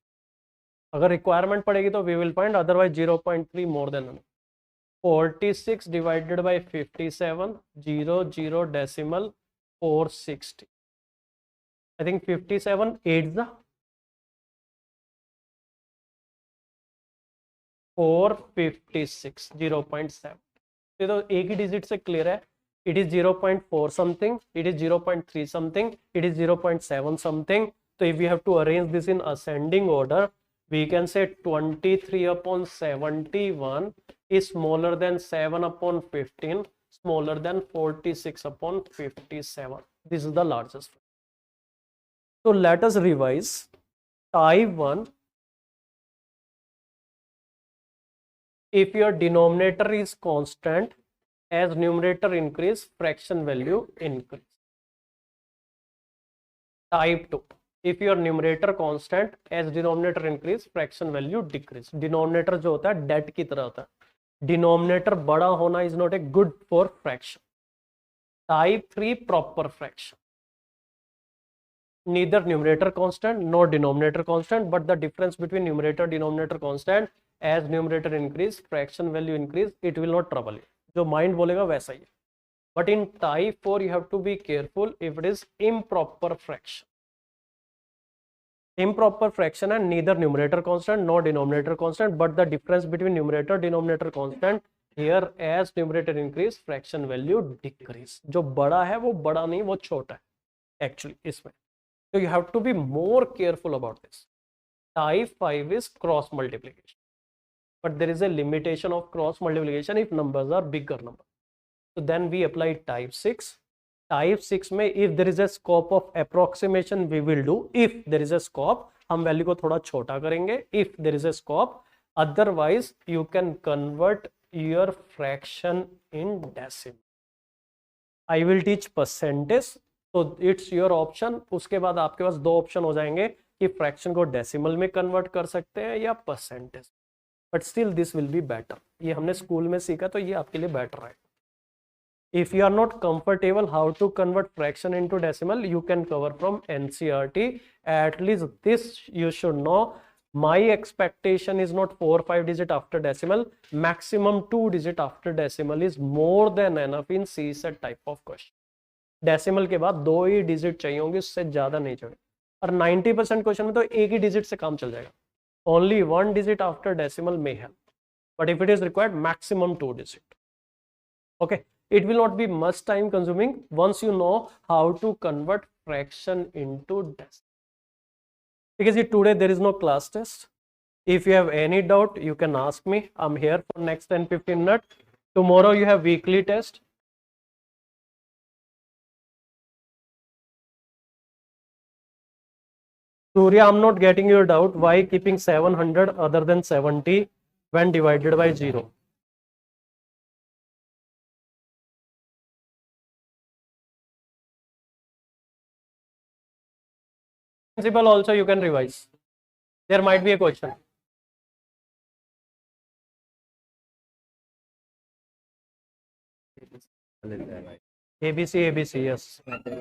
अगर रिक्वायरमेंट पड़ेगी तो we will find, otherwise 0.3 more than. 46 divided by 57 0 0 decimal 460. I think 57 8 the 456 0.7. ये तो एक ही डिजिट से क्लियर है. It is 0.4 something, it is 0.3 something, it is 0.7 something. So if we have to arrange this in ascending order, we can say 23 upon 71 is smaller than 7 upon 15, smaller than 46 upon 57. This is the largest. So let us revise. Type 1, if your denominator is constant, as numerator increase, fraction value increase. Type 2, if your numerator constant as denominator increase fraction value decrease. Denominator जो होता है date की तरह होता है, denominator बड़ा होना is not a good for fraction. Type 3 proper fraction, neither numerator constant nor denominator constant, but the difference between numerator denominator constant, as numerator increase fraction value increase, it will not trouble you। जो mind बोलेगा वैसा ही है। but in type 4 you have to be careful if it is improper fraction। improper fraction and neither numerator constant nor denominator constant, but the difference between numerator denominator constant here, as numerator increase fraction value decrease। जो बड़ा है वो बड़ा नहीं, वो छोटा है actually इसमें। So you have to be more careful about this। Type 5 is cross multiplication, but there is a limitation of cross multiplication if numbers are bigger number। So then we apply type 6। Type 6 में if there is a scope of approximation we will do। if there is a scope हम value को थोड़ा छोटा करेंगे if there is a scope, otherwise you can convert your fraction in decimal। I will teach percentage, तो it's your option. उसके बाद आपके पास दो ऑप्शन हो जाएंगे कि फ्रैक्शन को डेसिमल में कन्वर्ट कर सकते हैं या percentage, but still this will be better. ये हमने स्कूल में सीखा तो ये आपके लिए बेटर है। If you are not comfortable how to convert fraction into decimal, you can cover from NCERT. At least this you should know, my expectation is not 4 or 5 digit after decimal, maximum 2 digit after decimal is more than enough in CSET type of question। Decimal के बाद 2 ही digit चाहिए होंगे, उससे ज्यादा नहीं चाहिए। और 90% question में तो एक ही डिजिट से काम चल जाएगा। Only 1 digit after decimal may help, but if it is required maximum 2 digit। okay, it will not be much time consuming once you know how to convert fraction into decimal। because today there is no class test। if you have any doubt you can ask me, I'm here for next 10-15 minutes। tomorrow you have weekly test। Surya, I'm not getting your doubt. Why keeping 700 other than 70 when divided by 0? Principle also you can revise। There might be a question। ABC, ABC, yes।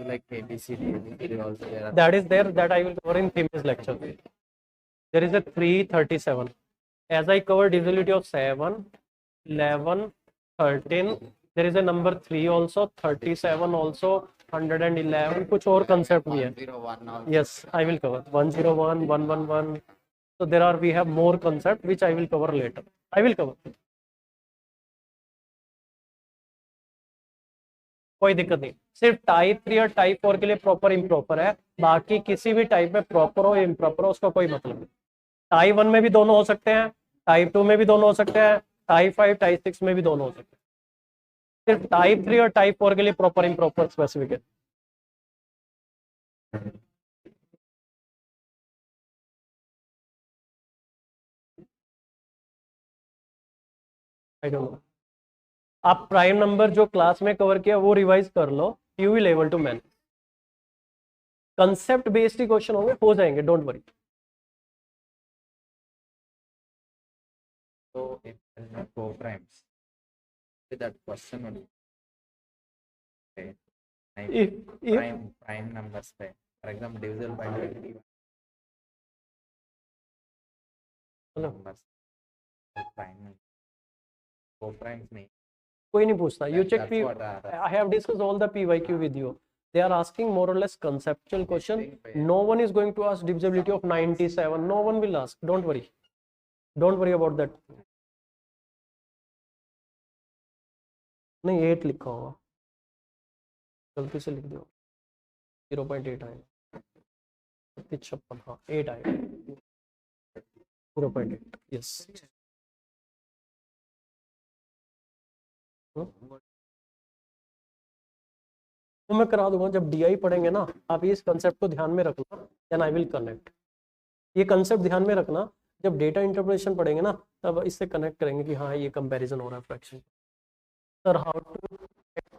like ABCD, ABCD also there are. That is there, that I will cover in previous lecture। There is a 337. As I covered divisibility of 7, 11, 13, there is a number 3 also, 37 also, 111, कुछ और concept भी है। 101 also. Yes, I will cover 101, 111। So there are, we have more concept which I will cover later। I will cover, कोई दिक्कत नहीं। सिर्फ type 3 और type 4 के लिए प्रॉपर इम्प्रॉपर है, बाकी किसी भी टाइप में प्रॉपर हो इम्प्रॉपर हो उसका कोई मतलब नहीं। टाइप 1 में भी दोनों हो सकते हैं, टाइप 2 में भी दोनों हो सकते हैं, टाइप 5 टाइप 6 में भी दोनों हो सकते हैं। सिर्फ टाइप 3 और टाइप 4 के लिए प्रॉपर इम्प्रॉपर स्पेसिफिक है। आई डोंट नो, आप प्राइम नंबर जो क्लास में कवर किया वो रिवाइज कर लो, you will able to manage. Concept based ही क्वेश्चन होंगे, हो जाएंगे, don't worry. So if there is no co-primes, that question will okay. if prime numbers पे, for example divisible by 21 numbers, prime co-primes नहीं, कोई नहीं पूछता। You check that's P, what I have discussed all the PYQ with you. they are asking more or less conceptual question। no one is going to ask divisibility of 97, no one will ask, don't worry about that। नहीं 8 लिखा होगा, गलती से लिख दो, 0.8 आएगा, 56, हाँ 8 आएगा, 0.8 यस। तो मैं करा दूंगा, जब DI पढ़ेंगे ना, आप इस कंसेप्ट को ध्यान में रखना, देन आई विल कनेक्ट। ये कंसेप्ट ध्यान में रखना, जब डेटा इंटरप्रिटेशन पढ़ेंगे ना तब इससे कनेक्ट करेंगे कि हाँ ये कंपैरिजन हो रहा है fraction. Sir how to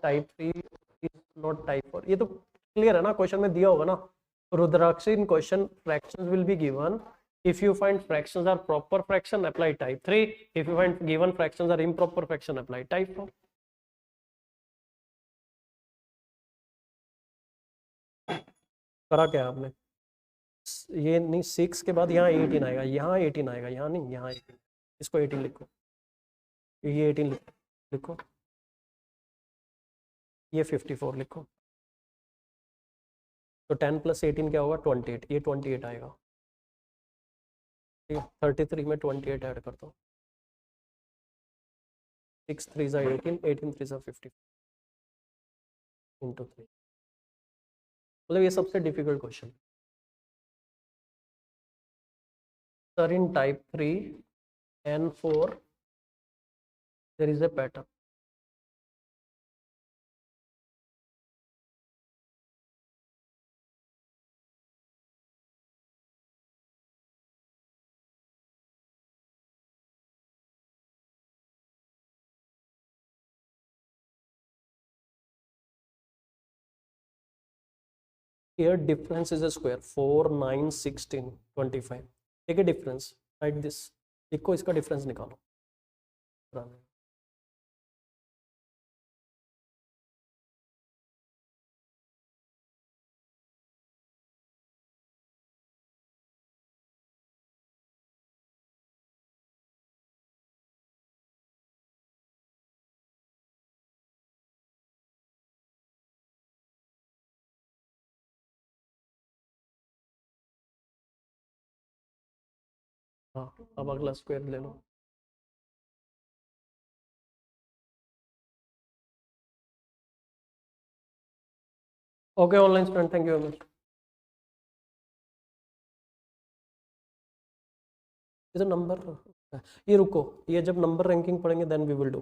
type 3 is not type 4, ये तो क्लियर है ना, क्वेश्चन में दिया होगा ना। Rudrakshi, in question fractions will be given. If you find fractions are proper fraction, apply type 3. If you find given fractions are improper fraction, apply type 4. करा क्या आपने? ये नहीं, 6 के बाद यहाँ 18 आएगा, यहाँ 18 आएगा, यहाँ नहीं, यहाँ 18। इसको 18 लिखो, ये 18 लिखो, ये 54 लिखो। तो 10 + 18 क्या होगा? 28। ये 28 आएगा। ठीक है, 33 में 28 ऐड कर दो। 6 3 ज़ा 18, 18 3 ज़ा 50 इंटू 3। मतलब ये सबसे difficult question. Sir in type 3 and 4 there is a pattern. Here difference is a square, 4 9 16 25. Take a difference, write this, लिखो, इसका difference निकालो। हाँ, अब अगला स्क्वायर ले लो। Okay online student, thank you very much. ये नंबर, ये रुको, ये जब नंबर रैंकिंग पढ़ेंगे देन वी विल डू।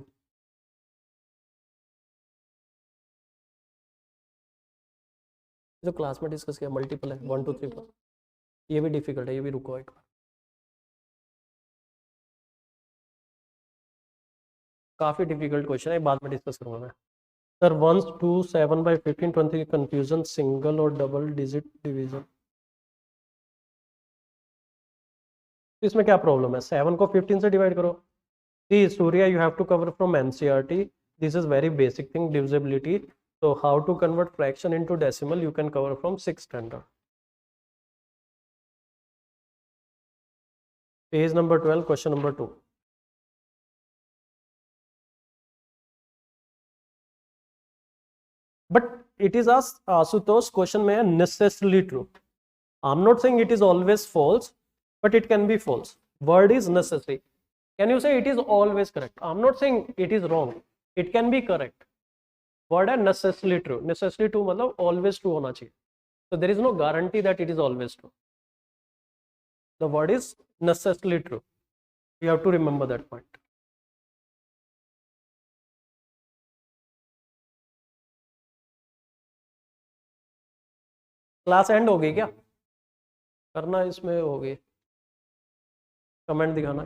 जो क्लास में डिस्कस किया मल्टीपल है, 1 2 3 4, ये भी डिफिकल्ट है, ये भी रुको एक बार, काफी डिफिकल्ट क्वेश्चन है, बाद में डिस्कस करूंगा मैं। सर 1 2 7 by 15 20 कंफ्यूजन, सिंगल और डबल डिजिट डिवीजन। इसमें क्या प्रॉब्लम है? 7 को 15 से डिवाइड करो। See Surya, you have to cover from NCERT, this is very basic thing, divisibility. So how to convert fraction into decimal you can cover from 6th standard. Page number 12, question number 2. But it is asked, Asutosh, question may necessarily true. I'm not saying it is always false, but it can be false. Word is necessary. Can you say it is always correct? I'm not saying it is wrong. It can be correct. Word है necessarily true. Necessarily true मतलब always true होना चाहिए. So there is no guarantee that it is always true. The word is necessarily true. You have to remember that point. Class and हो गई क्या? करना इसमें हो गई, कमेंट दिखाना।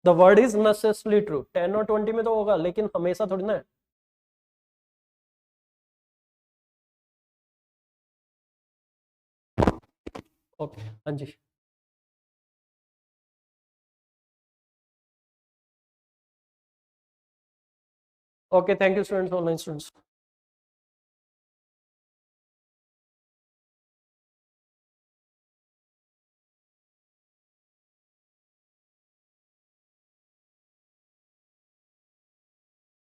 The word is necessarily true, 10 और 20 में तो होगा, लेकिन हमेशा थोड़ी ना है। ओके हाँ जी। Okay thank you students, online students.